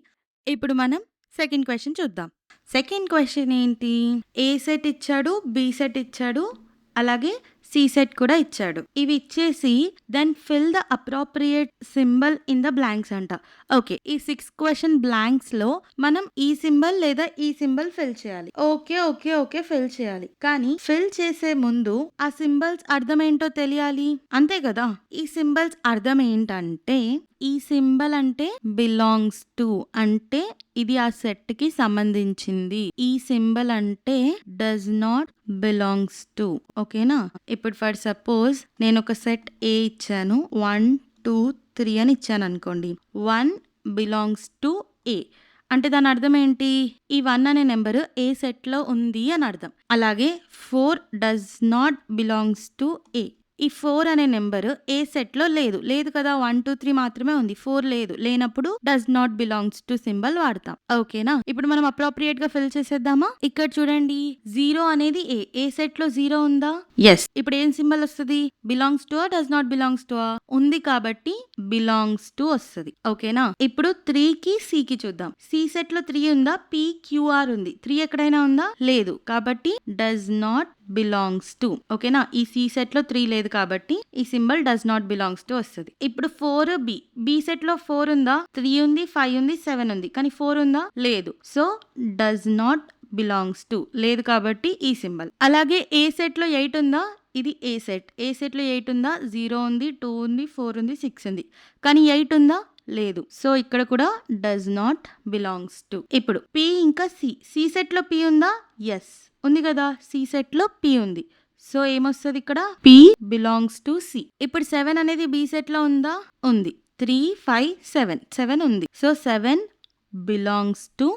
ఇప్పుడు మనం సెకండ్ క్వెషన్ చూద్దాం. సెకండ్ క్వెషన్ ఏంటి? ఏ సెట్ ఇచ్చాడు, బి సెట్ ఇచ్చాడు, అలాగే సి సెట్ కూడా ఇచ్చాడు. ఇవి ఇచ్చేసి then fill the appropriate symbol in the blanks అంట. ఓకే. ఈ 6 క్వెషన్ బ్లాంక్స్‌లో మనం ఈ సింబల్ లేదా ఈ సింబల్ ఫిల్ చేయాలి. ఓకే. ఫిల్ చేయాలి. కానీ ఫిల్ చేసే ముందు ఆ సింబల్స్ అర్థం ఏంటో తెలియాలి. అంతే కదా! ఈ సింబల్స్ అర్థం ఏంటంటే ఈ సింబల్ అంటే బిలాంగ్స్ టు అంటే ఇది ఆ సెట్ కి సంబంధించింది. ఈ సింబల్ అంటే డస్ నాట్ బిలాంగ్స్ టు. ఓకేనా? ఇప్పుడు ఫర్ సపోజ్ నేను ఒక సెట్ ఏ ఇచ్చాను. 1, 2, 3 అని ఇచ్చాను అనుకోండి. 1 బిలాంగ్స్ టు ఏ అంటే దాని అర్థం ఏంటి? ఈ 1 అనే నెంబర్ ఏ సెట్ లో ఉంది అని అర్థం. అలాగే 4 డస్ నాట్ బిలాంగ్స్ టు ఏ. ఈ 4 అనే నెంబర్ ఏ సెట్ లో లేదు. లేదు కదా! 1, 2, 3 మాత్రమే ఉంది. 4 లేదు. లేనప్పుడు does not belongs to symbol వాడతాం. ఓకేనా? ఇప్పుడు మనం అప్రోప్రియేట్ గా ఫిల్ చేసేద్దామా? ఇక్కడ చూడండి 0 అనేది ఏ సెట్ లో 0 ఉందా? ఎస్. ఇప్పుడు ఏం సింబల్ వస్తుంది? Belongs to does not belongs to ఉంది కాబట్టి బిలాంగ్స్ టు వస్తుంది. ఓకేనా? ఇప్పుడు 3 కి సి కి చూద్దాం. సి సెట్ లో 3 ఉందా? PQR ఉంది. 3 ఎక్కడైనా ఉందా? లేదు. కాబట్టి డస్ నాట్ బిలాంగ్స్ టు. ఓకేనా? ఈ సి సెట్ లో 3 లేదు కాబట్టి ఈ symbol does not belongs to వస్తుంది. ఇప్పుడు 4 బి సెట్ లో 4 ఉందా? 3 ఉంది, 5 ఉంది, 7 ఉంది. కానీ 4 ఉందా? లేదు. So does not belongs to లేదు కాబట్టి ఈ సింబల్. అలాగే ఏ సెట్ లో 8 ఉందా? ఇది ఏ సెట్. ఏ సెట్ లో 8 ఉందా? 0 ఉంది, 2 ఉంది, 4 ఉంది, 6 ఉంది. కానీ 8 ఉందా? లేదు. సో ఇక్కడ కూడా డస్ నాట్ బిలాంగ్స్ టు. ఇప్పుడు పి ఇంకా సి సెట్ లో పి ఉందా? ఎస్ ఉంది కదా! సి సెట్ లో పి ఉంది. సో ఏమొస్తుంది ఇక్కడ? P belongs to C. ఇప్పుడు 7 అనేది బి సెట్ లో ఉందా? ఉంది. 3, 5, 7 ఉంది. So 7 belongs to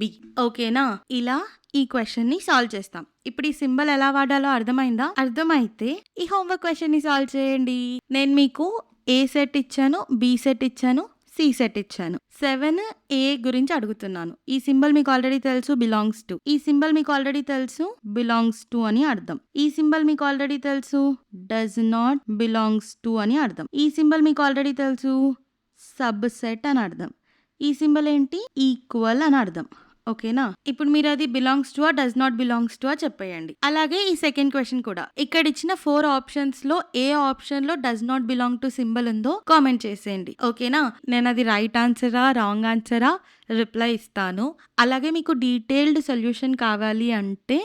B. ఓకేనా? ఇలా ఈ క్వెషన్ ని సాల్వ్ చేస్తాం. ఇప్పుడు ఈ సింబల్ ఎలా వాడాలో అర్థమైందా? అర్థమైతే ఈ హోంవర్క్ క్వెషన్ ని సాల్వ్ చేయండి. నేను మీకు ఏ సెట్ ఇచ్చాను, బి సెట్ ఇచ్చాను, సి సెట్ ఇచ్చాను. 7 ఏ గురించి అడుగుతున్నాను. ఈ సింబల్ మీకు ఆల్రెడీ తెలుసు బిలాంగ్స్ టు. ఈ సింబల్ మీకు ఆల్రెడీ తెలుసు బిలాంగ్స్ టు అని అర్థం. ఈ సింబల్ మీకు ఆల్రెడీ తెలుసు డస్ నాట్ బిలాంగ్స్ టు అని అర్థం. ఈ సింబల్ మీకు ఆల్రెడీ తెలుసు సబ్ సెట్ అని అర్థం. ఈ సింబల్ ఏంటి? ఈక్వల్ అని అర్థం. ఓకేనా? ఇప్పుడు మీరు అది belongs to does not belongs to చెప్పేయండి. అలాగే ఈ సెకండ్ క్వెషన్ కూడా ఇక్కడ ఇచ్చిన 4 ఆప్షన్స్ లో ఏ ఆప్షన్ లో does not belong to symbol ఉందో కామెంట్ చేసేయండి. ఓకేనా? నేను అది రైట్ ఆన్సరా రాంగ్ ఆన్సరా రిప్లై ఇస్తాను. అలాగే మీకు డీటెయిల్డ్ సొల్యూషన్ కావాలి అంటే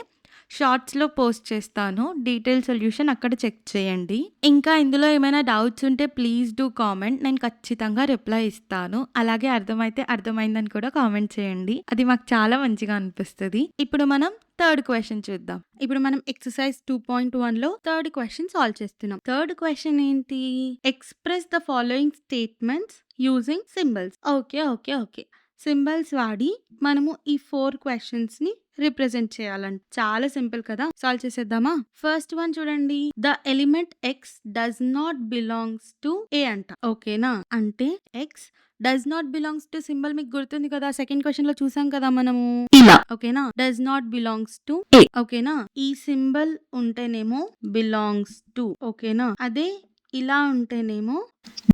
షార్ట్స్లో పోస్ట్ చేస్తాను. డీటెయిల్ సొల్యూషన్ అక్కడ చెక్ చేయండి. ఇంకా ఇందులో ఏమైనా డౌట్స్ ఉంటే ప్లీజ్ డూ కామెంట్. నేను ఖచ్చితంగా రిప్లై ఇస్తాను. అలాగే అర్థమైతే అర్థమైందని కూడా కామెంట్ చేయండి. అది మాకు చాలా మంచిగా అనిపిస్తుంది. ఇప్పుడు మనం థర్డ్ క్వెషన్ చూద్దాం. ఇప్పుడు మనం ఎక్సర్సైజ్ 2.1 లో థర్డ్ క్వెషన్ సాల్వ్ చేస్తున్నాం. థర్డ్ క్వెషన్ ఏంటి? Express the following statements using symbols. Okay. Symbols వాడి మనము ఈ 4 క్వెషన్స్ ని రిప్రజెంట్ చేయాలంట. చాలా సింపుల్ కదా! సాల్వ్ చేసేద్దామా? ఫస్ట్ వన్ చూడండి. The element X does not belongs to A అంట. ఓకేనా? అంటే X does not belongs to symbol మీకు గుర్తుంది కదా! సెకండ్ క్వెషన్ లో చూసాం కదా మనము. ఇలా. ఓకేనా? డస్ నాట్ బిలాంగ్స్ టు ఏ. ఓకేనా? ఈ సింబల్ ఉంటేనేమో బిలాంగ్స్ టు. ఓకేనా? అదే ఇలా ఉంటేనేమో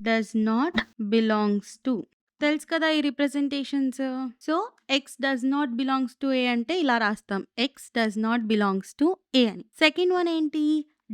డస్ నాట్ బిలాంగ్స్ టు. తెలుసు కదా ఈ representations. So x does not belongs to A అంటే ఇలా రాస్తాం. X does not belongs to A అని. సెకండ్ వన్ ఏంటి?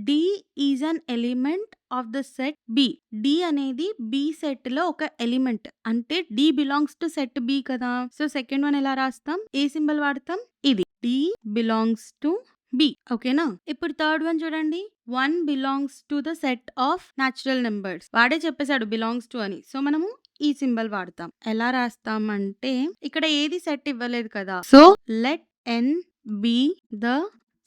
D is an element of the set B. D అనేది బి సెట్ లో ఒక ఎలిమెంట్. అంటే d belongs to set B కదా! సో సెకండ్ వన్ ఎలా రాస్తాం? ఏ సింబల్ వాడతాం? ఇది. D belongs to B. ఓకేనా? ఇప్పుడు థర్డ్ వన్ చూడండి. 1 belongs to the set of natural numbers. వాడే చెప్పేశాడు బిలాంగ్స్ టు అని. సో మనము ఈ సింబల్ వాడతాం. ఎలా రాస్తాం అంటే ఇక్కడ ఏది సెట్ ఇవ్వలేదు కదా! So let N be the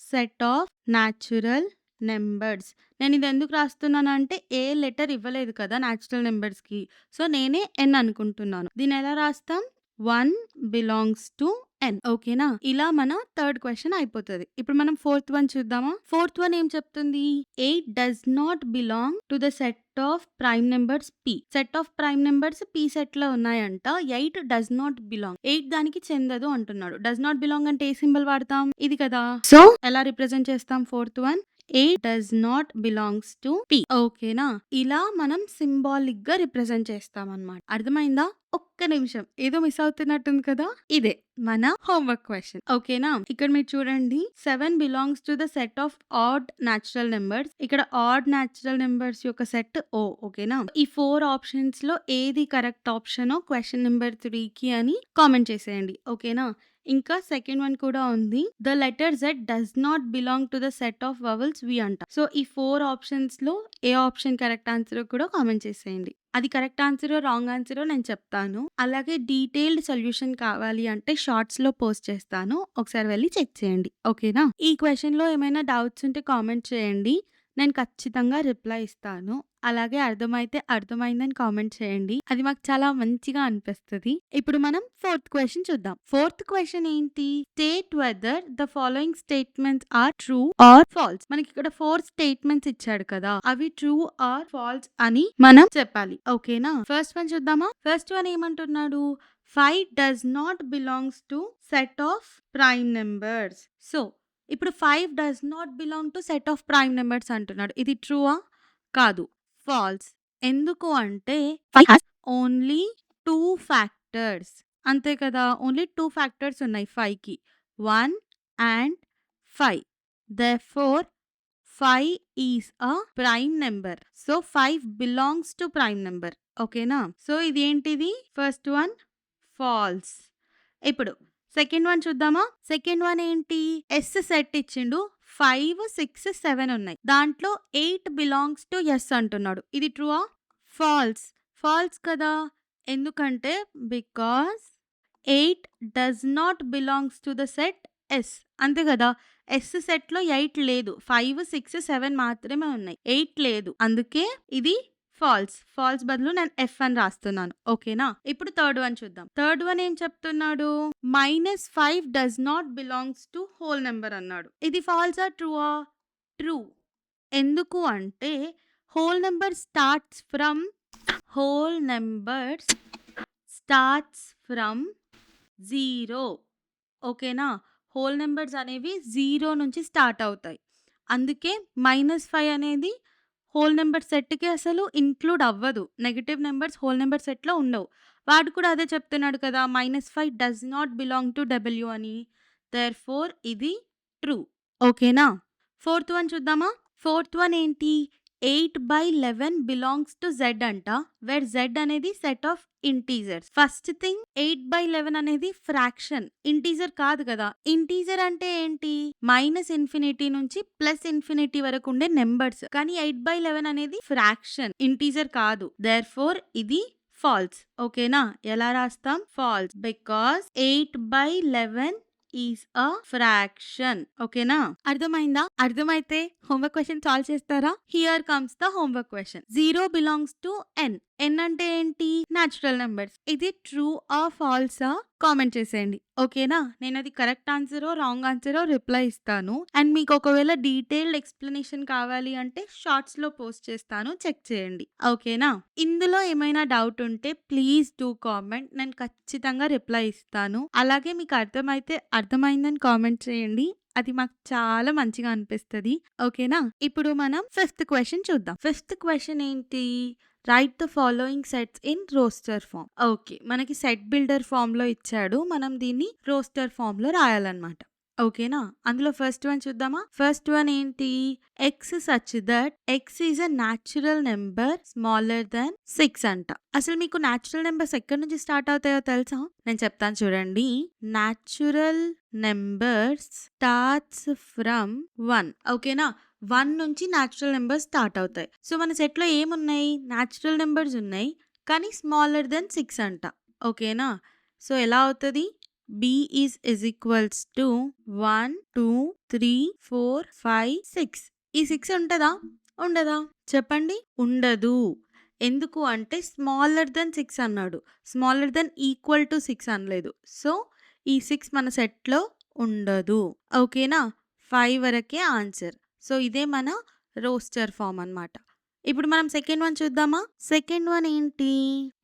set of natural numbers. నేను ఇది ఎందుకు రాస్తున్నాను అంటే ఏ లెటర్ ఇవ్వలేదు కదా న్యాచురల్ నెంబర్స్ కి. సో నేనే ఎన్ అనుకుంటున్నాను. దీన్ని ఎలా రాస్తాం? 1 బిలాంగ్స్ టు ఎన్. ఓకేనా? ఇలా మన థర్డ్ క్వెషన్ అయిపోతుంది. ఇప్పుడు మనం ఫోర్త్ వన్ చూద్దామా? ఫోర్త్ వన్ ఏం చెప్తుంది? 8 does not belong to the set of prime numbers P. Set of prime numbers P set లో ఉన్నాయంట. 8 డస్ నాట్ బిలాంగ్. 8 దానికి చెందదు అంటున్నాడు. డస్ నాట్ బిలాంగ్ అంటే ఏ సింబల్ వాడతాం? ఇది కదా! సో ఎలా రిప్రజెంట్ చేస్తాం fourth one? 8 does not belongs to P. ఓకేనా? ఇలా మనం సింబాలిక్ గా రిప్రజెంట్ చేస్తాం అన్నమాట. అర్థమైందా? ఒక్క నిమిషం. ఏదో మిస్ అవుతున్నట్టుంది కదా! ఇదే మన హోంవర్క్ క్వెషన్. ఓకేనా? ఇక్కడ మీరు చూడండి 7 belongs to the set of odd natural numbers. ఇక్కడ ఆడ్ న్యాచురల్ నంబర్స్ యొక్క సెట్ O. ఓకేనా? ఈ 4 ఆప్షన్స్‌లో ఏది కరెక్ట్ ఆప్షనో క్వెషన్ నంబర్ 3కి అని కామెంట్ చేసేయండి. ఓకేనా? ఇంకా సెకండ్ వన్ కూడా ఉంది. The letter Z does not belong to the set of vowels V అంట. సో, ఈ 4 ఆప్షన్స్‌లో ఏ ఆప్షన్ కరెక్ట్ ఆన్సరో కూడా కామెంట్ చేసేయండి. అది కరెక్ట్ ఆన్సరో, రాంగ్ ఆన్సరో నేను చెప్తాను. అలాగే డీటెయిల్డ్ సొల్యూషన్ కావాలి అంటే షార్ట్స్‌లో పోస్ట్ చేస్తాను. ఒకసారి వెళ్లి చెక్ చేయండి. ఓకేనా? ఈ క్వెషన్‌లో ఏమైనా డౌట్స్ ఉంటే కామెంట్ చేయండి. నేను ఖచ్చితంగా రిప్లై ఇస్తాను. అలాగే అర్థమైతే అర్థమైందని కామెంట్ చేయండి. అది మాకు చాలా మంచిగా అనిపిస్తది. ఇప్పుడు మనం ఫోర్త్ క్వెషన్ చూద్దాం. ఫోర్త్ క్వెషన్ ఏంటి? State whether the following statements are true or false. మనకి ఇక్కడ 4 స్టేట్మెంట్స్ ఇచ్చాడు కదా! అవి ట్రూ ఆర్ ఫాల్స్ అని మనం చెప్పాలి. ఓకేనా? ఫస్ట్ వన్ చూద్దామా? ఫస్ట్ వన్ ఏమంటున్నాడు? 5 does not belongs to set of prime numbers. So, ఇప్పుడు 5 does not belong to set of prime numbers అంటున్నాడు. ఇది ట్రూవా? కాదు. ఫాల్స్. ఎందుకు అంటే 5 హాస్ ఓన్లీ 2 ఫ్యాక్టర్స్. అంతే కదా! ఓన్లీ 2 ఫ్యాక్టర్స్ ఉన్నాయి 5కి. 1 and 5. Therefore 5 is a prime number. So, 5 belongs to prime number. ఓకేనా? సో, ఇదేంటిది? First one falls. ఇప్పుడు సెకండ్ వన్ చూద్దామా? సెకండ్ వన్ ఏంటి? ఎస్ సెట్ ఇచ్చిండు. 5, 6, 7 ఉన్నాయి. దాంట్లో 8 బిలాంగ్స్ టు యెస్ అంటున్నాడు. ఇది ట్రూవా? ఫాల్స్. ఫాల్స్ కదా! ఎందుకంటే because 8 does not belongs to the set S. అంతే కదా! ఎస్ సెట్‌లో 8 లేదు. 5, 6, 7 మాత్రమే ఉన్నాయి. 8 లేదు. అందుకే ఇది ఫాల్స్. ఫాల్స్ బదులు నేను ఎఫ్ అని రాస్తున్నాను. ఓకేనా? ఇప్పుడు థర్డ్ వన్ చూద్దాం. థర్డ్ వన్ ఏం చెప్తున్నాడు? -5 does not belongs to whole number అన్నాడు. ఇది ఫాల్సా? ట్రూవా? ట్రూ. ఎందుకు అంటే whole number starts from whole numbers starts from 0. ఓకేనా? హోల్ నంబర్స్ అనేవి 0 నుంచి స్టార్ట్ అవుతాయి. అందుకే -5 అనేది హోల్ నంబర్ సెట్‌కి అసలు ఇంక్లూడ్ అవ్వదు. నెగెటివ్ నంబర్స్ హోల్ నంబర్ సెట్‌లో ఉండవు. వాడు కూడా అదే చెప్తున్నాడు కదా! -5 does not belong to W అని. దేర్‌ఫోర్ ఇది ట్రూ. ఓకేనా? ఫోర్త్ వన్ చూద్దామా? ఫోర్త్ వన్ ఏంటి? 8/11 బిలాంగ్స్ టు జెడ్ అంట. వేర్ జెడ్ అనేది set of integers. First thing 8/11 అనేది ఫ్రాక్షన్. ఇంటీజర్ కాదు కదా! ఇంటీజర్ అంటే ఏంటి? -ఇన్ఫినిటీ నుంచి +ఇన్ఫినిటీ వరకు ఉండే నంబర్స్. కానీ 8/11 అనేది ఫ్రాక్షన్. ఇంటీజర్ కాదు. దేర్‌ఫోర్ ఇది ఫాల్స్. ఓకేనా? ఎలా రాస్తాం? False. Because 8/11 is a fraction. ఓకేనా? అర్థమైందా? అర్థమైతే హోంవర్క్ క్వెషన్ సాల్వ్ చేస్తారా? Here comes the homework question. 0 belongs to n. n అంటే ఏంటి? Natural numbers. ఇది ట్రూ ఆర్ ఫాల్సా? కామెంట్ చేసేయండి. ఓకేనా? నేను అది కరెక్ట్ ఆన్సరో, రాంగ్ ఆన్సరో రిప్లై ఇస్తాను. అండ్ మీకు ఒకవేళ డీటెయిల్డ్ ఎక్స్‌ప్లనేషన్ కావాలి అంటే షార్ట్స్‌లో పోస్ట్ చేస్తాను. చెక్ చేయండి. ఓకేనా? ఇందులో ఏమైనా డౌట్ ఉంటే ప్లీజ్ డూ కామెంట్. నేను ఖచ్చితంగా రిప్లై ఇస్తాను. అలాగే మీకు అర్థమైతే అర్థమైందని కామెంట్ చేయండి. అది మాకు చాలా మంచిగా అనిపిస్తది. ఓకేనా? ఇప్పుడు మనం ఫిఫ్త్ క్వెషన్ చూద్దాం. ఫిఫ్త్ క్వెషన్ ఏంటి? Write the following sets in roster form. Okay. మనకి సెట్ బిల్డర్ ఫార్మ్‌లో ఇచ్చాడు. మనం దీన్ని రోస్టర్ ఫార్మ్‌లో రాయాలన్నమాట. ఓకేనా? అందులో ఫస్ట్ వన్ చూద్దామా? ఫస్ట్ వన్ ఏంటి? X such that X is a natural number smaller then 6 అంట. అసలు మీకు న్యాచురల్ నెంబర్స్ ఎక్కడి నుంచి స్టార్ట్ అవుతాయో తెలుసా? నేను చెప్తాను చూడండి. Natural numbers starts from 1. ఓకేనా? 1 నుంచి న్యాచురల్ నెంబర్స్ స్టార్ట్ అవుతాయి. సో, మన సెట్‌లో ఏమున్నాయి? న్యాచురల్ నెంబర్స్ ఉన్నాయి. కానీ స్మాలర్ దెన్ 6 అంట. ఓకేనా? సో, ఎలా అవుతది? b is equals to 1, 2, 3, 4, 5, 6. ఈ 6 ఉంటదా? ఉండదా? చెప్పండి. ఉండదు. ఎందుకు అంటే స్మాలర్ దెన్ 6 అన్నాడు. స్మాలర్ దెన్ ఈక్వల్ టు 6 అనలేదు. సో, ఈ 6 మన సెట్‌లో ఉండదు. ఓకేనా? 5 వరకే ఆన్సర్. సో, ఇదే మన రోస్టర్ ఫార్మ్ అన్నమాట. ఇప్పుడు మనం సెకండ్ వన్ చూద్దామా? సెకండ్ వన్ ఏంటి?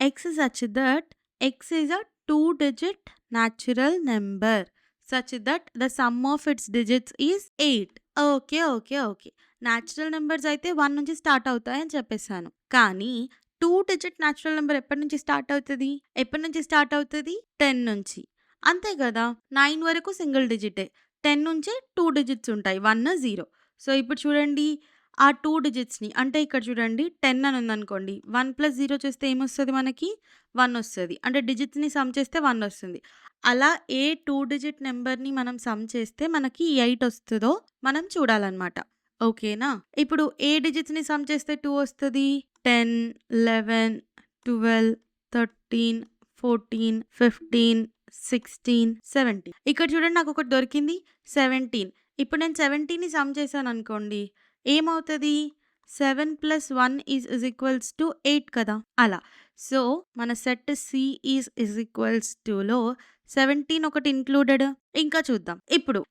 X such that X is a 2 digit natural number such that the sum of it's digits is 8. Okay. Natural numbers అయితే 1 నుంచి స్టార్ట్ అవుతాయని చెప్పేసాను. కానీ 2 డిజిట్ న్యాచురల్ నంబర్ ఎప్పటి నుంచి స్టార్ట్ అవుతది? ఎప్పటి నుంచి స్టార్ట్ అవుతది? 10 నుంచి. అంతే గదా! 9 వరకు సింగిల్ డిజిటే. 10 నుంచి 2 డిజిట్స్ ఉంటాయి. 1, 0. సో, ఇప్పుడు చూడండి ఆ 2 డిజిట్స్‌ని అంటే ఇక్కడ చూడండి 10 అని ఉందనుకోండి. 1 + 0 చేస్తే ఏమొస్తది మనకి? 1 ఒస్తది. అంటే డిజిట్స్‌ని సమ్ చేస్తే 1 ఒస్తుంది. అలా ఏ 2 డిజిట్ నంబర్‌ని మనం సమ్ చేస్తే మనకి 8 ఒస్తదో మనం చూడాలనమాట. ఓకేనా? ఇప్పుడు ఏ డిజిట్స్‌ని సమ్ చేస్తే 2 ఒస్తది? 10, 11, 12, 13, 14, 15, 16, 17. ఇక్కడ చూడండి నాకొకటి దొరికింది 17. ఇప్పుడు నేను 17ని సమ్ చేశాననుకోండి. ఏమవుతది? 7 + 1 ఈజ్ టు 8 కదా! అలా. సో, మన సెట్ సి ఈజ్ టులో 17 ఒకటి ఇంక్లూడెడ్. ఇంకా చూద్దాం.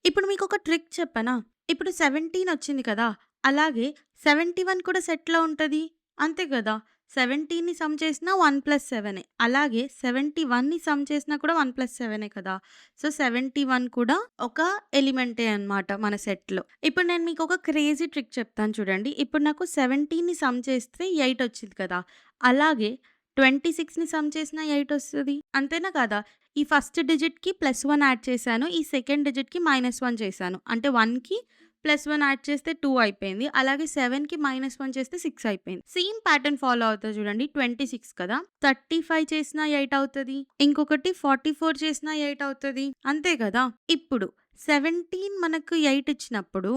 ఇప్పుడు మీకొక ట్రిక్ చెప్పనా? ఇప్పుడు 17 వచ్చింది కదా! అలాగే 71 కూడా సెట్‌లో ఉంటది. అంతే గదా! 17ని సమ్ చేసినా 1 + 7 అలాగే 71ని సమ్ చేసినా కూడా 1 + 7 కదా! సో, 71 కూడా ఒక ఎలిమెంటే అన్నమాట మన సెట్‌లో. ఇప్పుడు నేను మీకొక క్రేజీ ట్రిక్ చెప్తాను చూడండి. ఇప్పుడు నాకు 17ని సమ్ చేస్తే 8 వచ్చింది కదా! అలాగే 26ని సమ్ చేసినా 8 వస్తది. అంతేనా కాదా? ఈ ఫస్ట్ డిజిట్‌కి +1 యాడ్ చేశాను. ఈ సెకండ్ డిజిట్‌కి -1 చేశాను. అంటే 1కి +1 యాడ్ చేస్తే 2 అయిపోయింది. అలాగే 7కి -1 చేస్తే 6 అయిపోయింది. సేమ్ ప్యాటర్న్ ఫాలో అవుతది చూడండి. 26 కదా! 35 చేసినా 8 అవుతది. ఇంకొకటి 44 చేసినా 8 అవుతది. అంతే కదా! ఇప్పుడు 17 మనకు 8 ఇచ్చినప్పుడు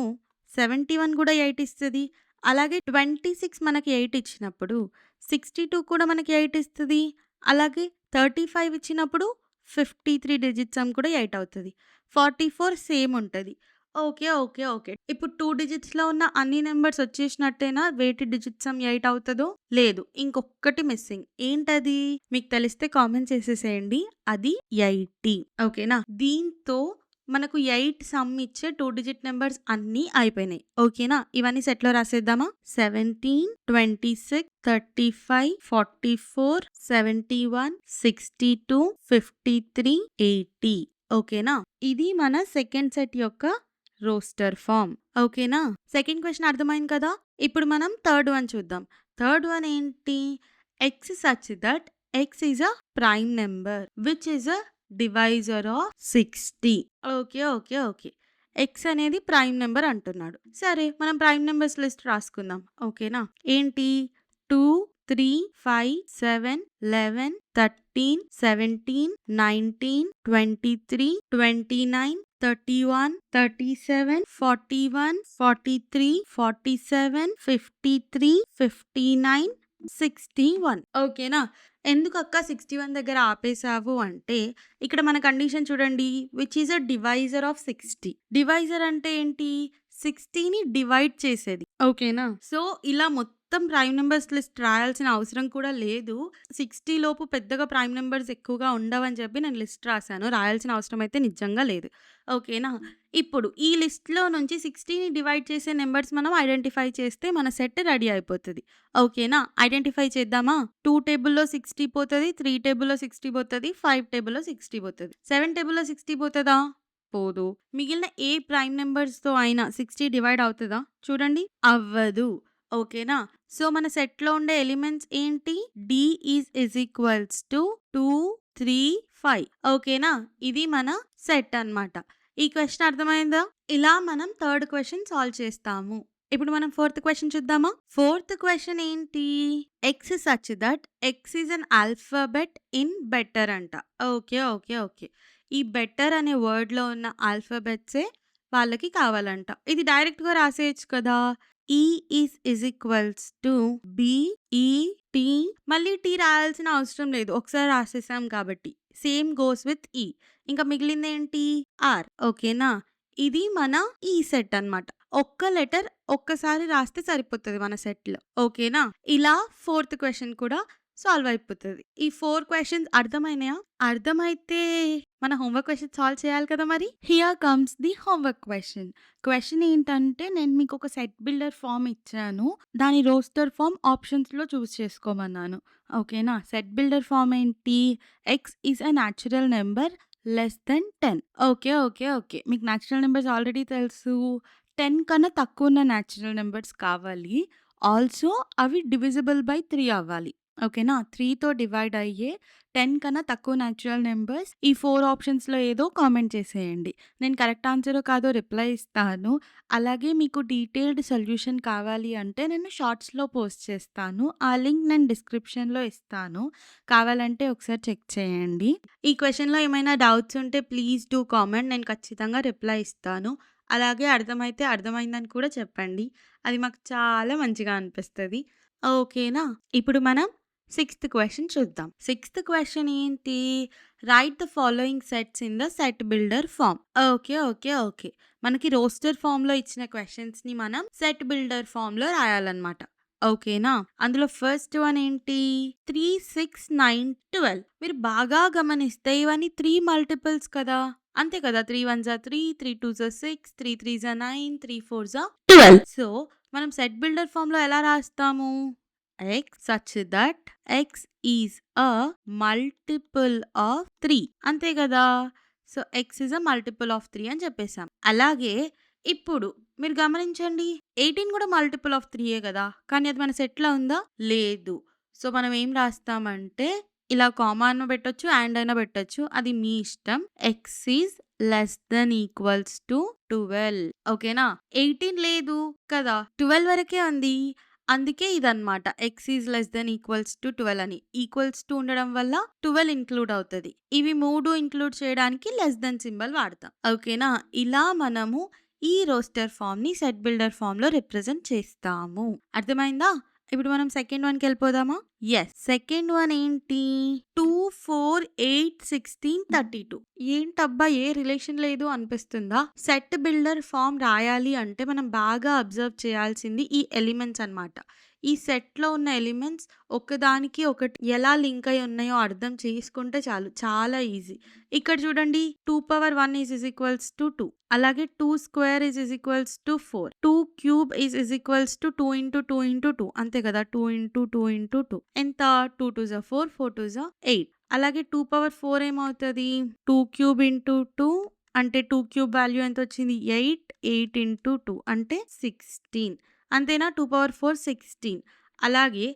71 కూడా 8 ఇస్తది. అలాగే 26 మనకి 8 ఇచ్చినప్పుడు 62 కూడా మనకి 8 ఇస్తది. అలాగే 35 ఇచ్చినప్పుడు 53 డిజిట్ సమ్ కూడా 8 అవుతది. 44 సేమ్ ఉంటది. ఓకే. ఇప్పుడు 2 డిజిట్స్‌లో ఉన్న అన్ని నంబర్స్ వచ్చేసినట్టేనా? వేటి డిజిట్ సమ్ 8 అవుతదో? లేదు. ఇంకొక్కటి మిస్సింగ్. ఏంటది? మీకు తెలిస్తే కామెంట్ చేసేసేయండి. అది 80. ఓకేనా? దీంతో మనకు 8 సమ్ ఇచ్చే 2 డిజిట్ నంబర్స్ అన్నీ అయిపోయినాయి. ఓకేనా? ఇవన్నీ సెట్‌లో రాసేద్దామా? 17, 26, 35, 44, 71, 62, 53, 80. ఓకేనా? ఇది మన సెకండ్ సెట్ యొక్క రోస్టర్ ఫార్మ్. ఓకేనా? సెకండ్ క్వెషన్ అర్థమైంది కదా! ఇప్పుడు మనం థర్డ్ వన్ చూద్దాం. థర్డ్ వన్ ఏంటి? X such that X is a prime number which is a divisor of 60. Okay. X అనేది ప్రైమ్ నంబర్ అంటున్నాడు. సరే మనం ప్రైమ్ నంబర్స్ లిస్ట్ రాసుకుందాం. ఓకేనా? ఏంటి? 2, 3, 5, 7, 11, 13, 17, 19, 23, 29, 31, 37, 41, 43, 47, 53, 59, 61. ఓకేనా? ఎందుకక్కా 61 దగ్గర ఆపేసావు అంటే, ఇక్కడ మన కండిషన్ చూడండి. Which is a divisor of 60. Divisor అంటే ఏంటి? 60ని డివైడ్ చేసేది. ఓకేనా? సో, ఇలా మొత్తం ప్రైమ్ నంబర్స్ లిస్ట్ రాయాల్సిన అవసరం కూడా లేదు. 60 లోపు పెద్దగా ప్రైమ్ నంబర్స్ ఎక్కువగా ఉండవని చెప్పి నేను లిస్ట్ రాసాను. రాయాల్సిన అవసరం అయితే నిజంగా లేదు. ఓకేనా? ఇప్పుడు ఈ లిస్ట్‌లో నుంచి 60ని డివైడ్ చేసే నంబర్స్ మనం ఐడెంటిఫై చేస్తే మన సెట్ రెడీ అయిపోతది. ఓకేనా? ఐడెంటిఫై చేద్దామా? 2 టేబుల్‌లో 60 పోతది. 3 టేబుల్‌లో 60 పోతది. 5 టేబుల్‌లో 60 పోతది. 7 టేబుల్‌లో 60 పోతదా? పోదు. మిగిలిన ఏ ప్రైమ్ నంబర్స్‌తో అయినా 60 డివైడ్ అవుతదా? చూడండి. అవ్వదు. ఓకేనా? సో, మన సెట్‌లో ఉండే ఎలిమెంట్స్ ఏంటి? D is to 2, 3, 5. ఓకేనా? ఇది మన సెట్ అన్నమాట. ఈ క్వెషన్ అర్థమైందా? ఇలా మనం థర్డ్ క్వెషన్ సాల్వ్ చేస్తాము. ఇప్పుడు మనం ఫోర్త్ క్వెషన్ చూద్దామా? ఫోర్త్ క్వెషన్ ఏంటి? X such that X is an alphabet in better అంట. ఓకే. ఈ బెటర్ అనే వర్డ్‌లో ఉన్న ఆల్ఫాబెట్సే వాళ్ళకి కావాలంట. ఇది డైరెక్ట్‌గా రాసేయొచ్చు కదా! ఈ ఈజ్ టు బి, ఈ, టీ మళ్ళీ టీ రాయాల్సిన అవసరం లేదు. ఒకసారి రాసేసాం కాబట్టి. సేమ్ గోస్ విత్ ఈ. ఇంకా మిగిలిందేంటి? ఆర్. ఓకేనా? ఇది మన ఈ సెట్ అన్నమాట. ఒక్క లెటర్ ఒక్కసారి రాస్తే సరిపోతది మన సెట్‌లో. ఓకేనా? ఇలా ఫోర్త్ క్వెషన్ కూడా సాల్వ్ అయిపోతది. ఈ 4 క్వెషన్స్ అర్థమైనయా? అర్థమైతే మన హోంవర్క్ క్వెషన్ సాల్వ్ చేయాలి కదా మరి. Here comes the homework question. Question ఏంటంటే నేను మీకొక సెట్ బిల్డర్ ఫార్మ్ ఇచ్చాను. దాని రోస్టర్ ఫార్మ్ ఆప్షన్స్‌లో చూస్ చేసుకోమన్నాను. ఓకేనా? సెట్ బిల్డర్ ఫార్మ్ ఏంటి? X is a natural number less than 10. Okay. మీకు న్యాచురల్ నంబర్స్ ఆల్రెడీ తెలుసు. 10 కన్నా తక్కువ ఉన్న న్యాచురల్ నంబర్స్ కావాలి. ఆల్సో అవి డివిజిబుల్ బై 3 అవ్వాలి. ఓకేనా? 3తో డివైడ్ అయ్యే 10 కన్నా తక్కువ న్యాచురల్ నంబర్స్ ఈ 4 ఆప్షన్స్‌లో ఏదో కామెంట్ చేసేయండి. నేను కరెక్ట్ ఆన్సరో కాదో రిప్లై ఇస్తాను. అలాగే మీకు డీటెయిల్డ్ సొల్యూషన్ కావాలి అంటే నేను షార్ట్స్‌లో పోస్ట్ చేస్తాను. ఆ లింక్ నేను డిస్క్రిప్షన్‌లో ఇస్తాను. కావాలంటే ఒకసారి చెక్ చేయండి. ఈ క్వెషన్‌లో ఏమైనా డౌట్స్ ఉంటే ప్లీజ్ డూ కామెంట్. నేను ఖచ్చితంగా రిప్లై ఇస్తాను. అలాగే అర్థమైతే అర్థమైందని కూడా చెప్పండి. అది మాకు చాలా మంచిగా అనిపిస్తది. ఓకేనా? ఇప్పుడు మనం సిక్స్త్ క్వెషన్ చూద్దాం. సిక్స్త్ క్వెషన్ ఏంటి? Write the following sets in the set builder form. Okay. మనకి రోస్టర్ ఫార్మ్‌లో ఇచ్చిన క్వెషన్స్‌ని మనం సెట్ బిల్డర్ ఫార్మ్‌లో రాయాలన్నమాట. ఓకేనా? అందులో ఫస్ట్ వన్ ఏంటి? 3, 6, 9, 12 మీరు బాగా గమనిస్తే ఇవన్నీ 3 మల్టిపుల్స్ కదా! అంతే కదా! 3 1 జా 3, 3 2 జా 6, 3 3 జా 9, 3 4 జా 12. సో, మనం సెట్ బిల్డర్ ఫార్మ్‌లో ఎలా రాస్తాము? x such that x is a multiple of 3 అంతే కదా! So, x is a multiple of 3 అని చెప్పేసాం. అలాగే ఇప్పుడు మీరు గమనించండి 18 కూడా మల్టిపుల్ ఆఫ్ 3 కదా! కానీ అది మన సెట్‌లో ఉందా? లేదు. సో, మనం ఏం రాస్తామంటే ఇలా కామా అన్న పెట్టొచ్చు, అండ్ అయినా పెట్టొచ్చు. అది మీ ఇష్టం. x is less than equals to 12 ఓకేనా? 18 లేదు కదా! 12 వరకే ఉంది. అందుకే ఇదన్నమాట. X is less then equals to 12 అని. ఈక్వల్స్ టు ఉండడం వల్ల 12 ఇంక్లూడ్ అవుతది. ఇవి 3 ఇంక్లూడ్ చేయడానికి లెస్ దెన్ సింబల్ వాడతాం. ఓకేనా? ఇలా మనము ఈ రోస్టర్ ఫార్మ్‌ని సెట్ బిల్డర్ ఫార్మ్‌లో రిప్రజెంట్ చేస్తాము. అర్థమైందా? ఇప్పుడు మనం సెకండ్ వన్‌కెళ్ళిపోదామా? యెస్. సెకండ్ వన్ ఏంటి? 2, 4, 8, 16, 32 ఏంటబ్బా! ఏ రిలేషన్ లేదు అనిపిస్తుందా? సెట్ బిల్డర్ ఫార్మ్ రాయాలి అంటే మనం బాగా అబ్జర్వ్ చేయాల్సింది ఈ ఎలిమెంట్స్ అన్నమాట. ఈ సెట్‌లో ఉన్న ఎలిమెంట్స్ ఒకదానికి ఒకటి ఎలా లింక్ అయ్యి ఉన్నాయో అర్థం చేసుకుంటే చాలు. చాలా ఈజీ. ఇక్కడ చూడండి 2 పవర్ 1 ఈజ్ ఈక్వల్స్ టు 2. అలాగే 2 square is equals to 4. 2 cube is equals to 2 into 2 into 2 అంతే కదా! 2 ఇంటూ 2 ఇంటూ 2 ఎంత? 2 2 జా 4, 4 2 జా 8. అలాగే 2 పవర్ 4 ఏమవుతది? 2 క్యూబ్ ఇంటూ 2 అంటే 2 క్యూబ్ వాల్యూ ఎంతొచ్చింది? 8. 8 ఇంటూ 2 అంటే 16. అంతేనా? 2 పవర్ 4 16. అలాగే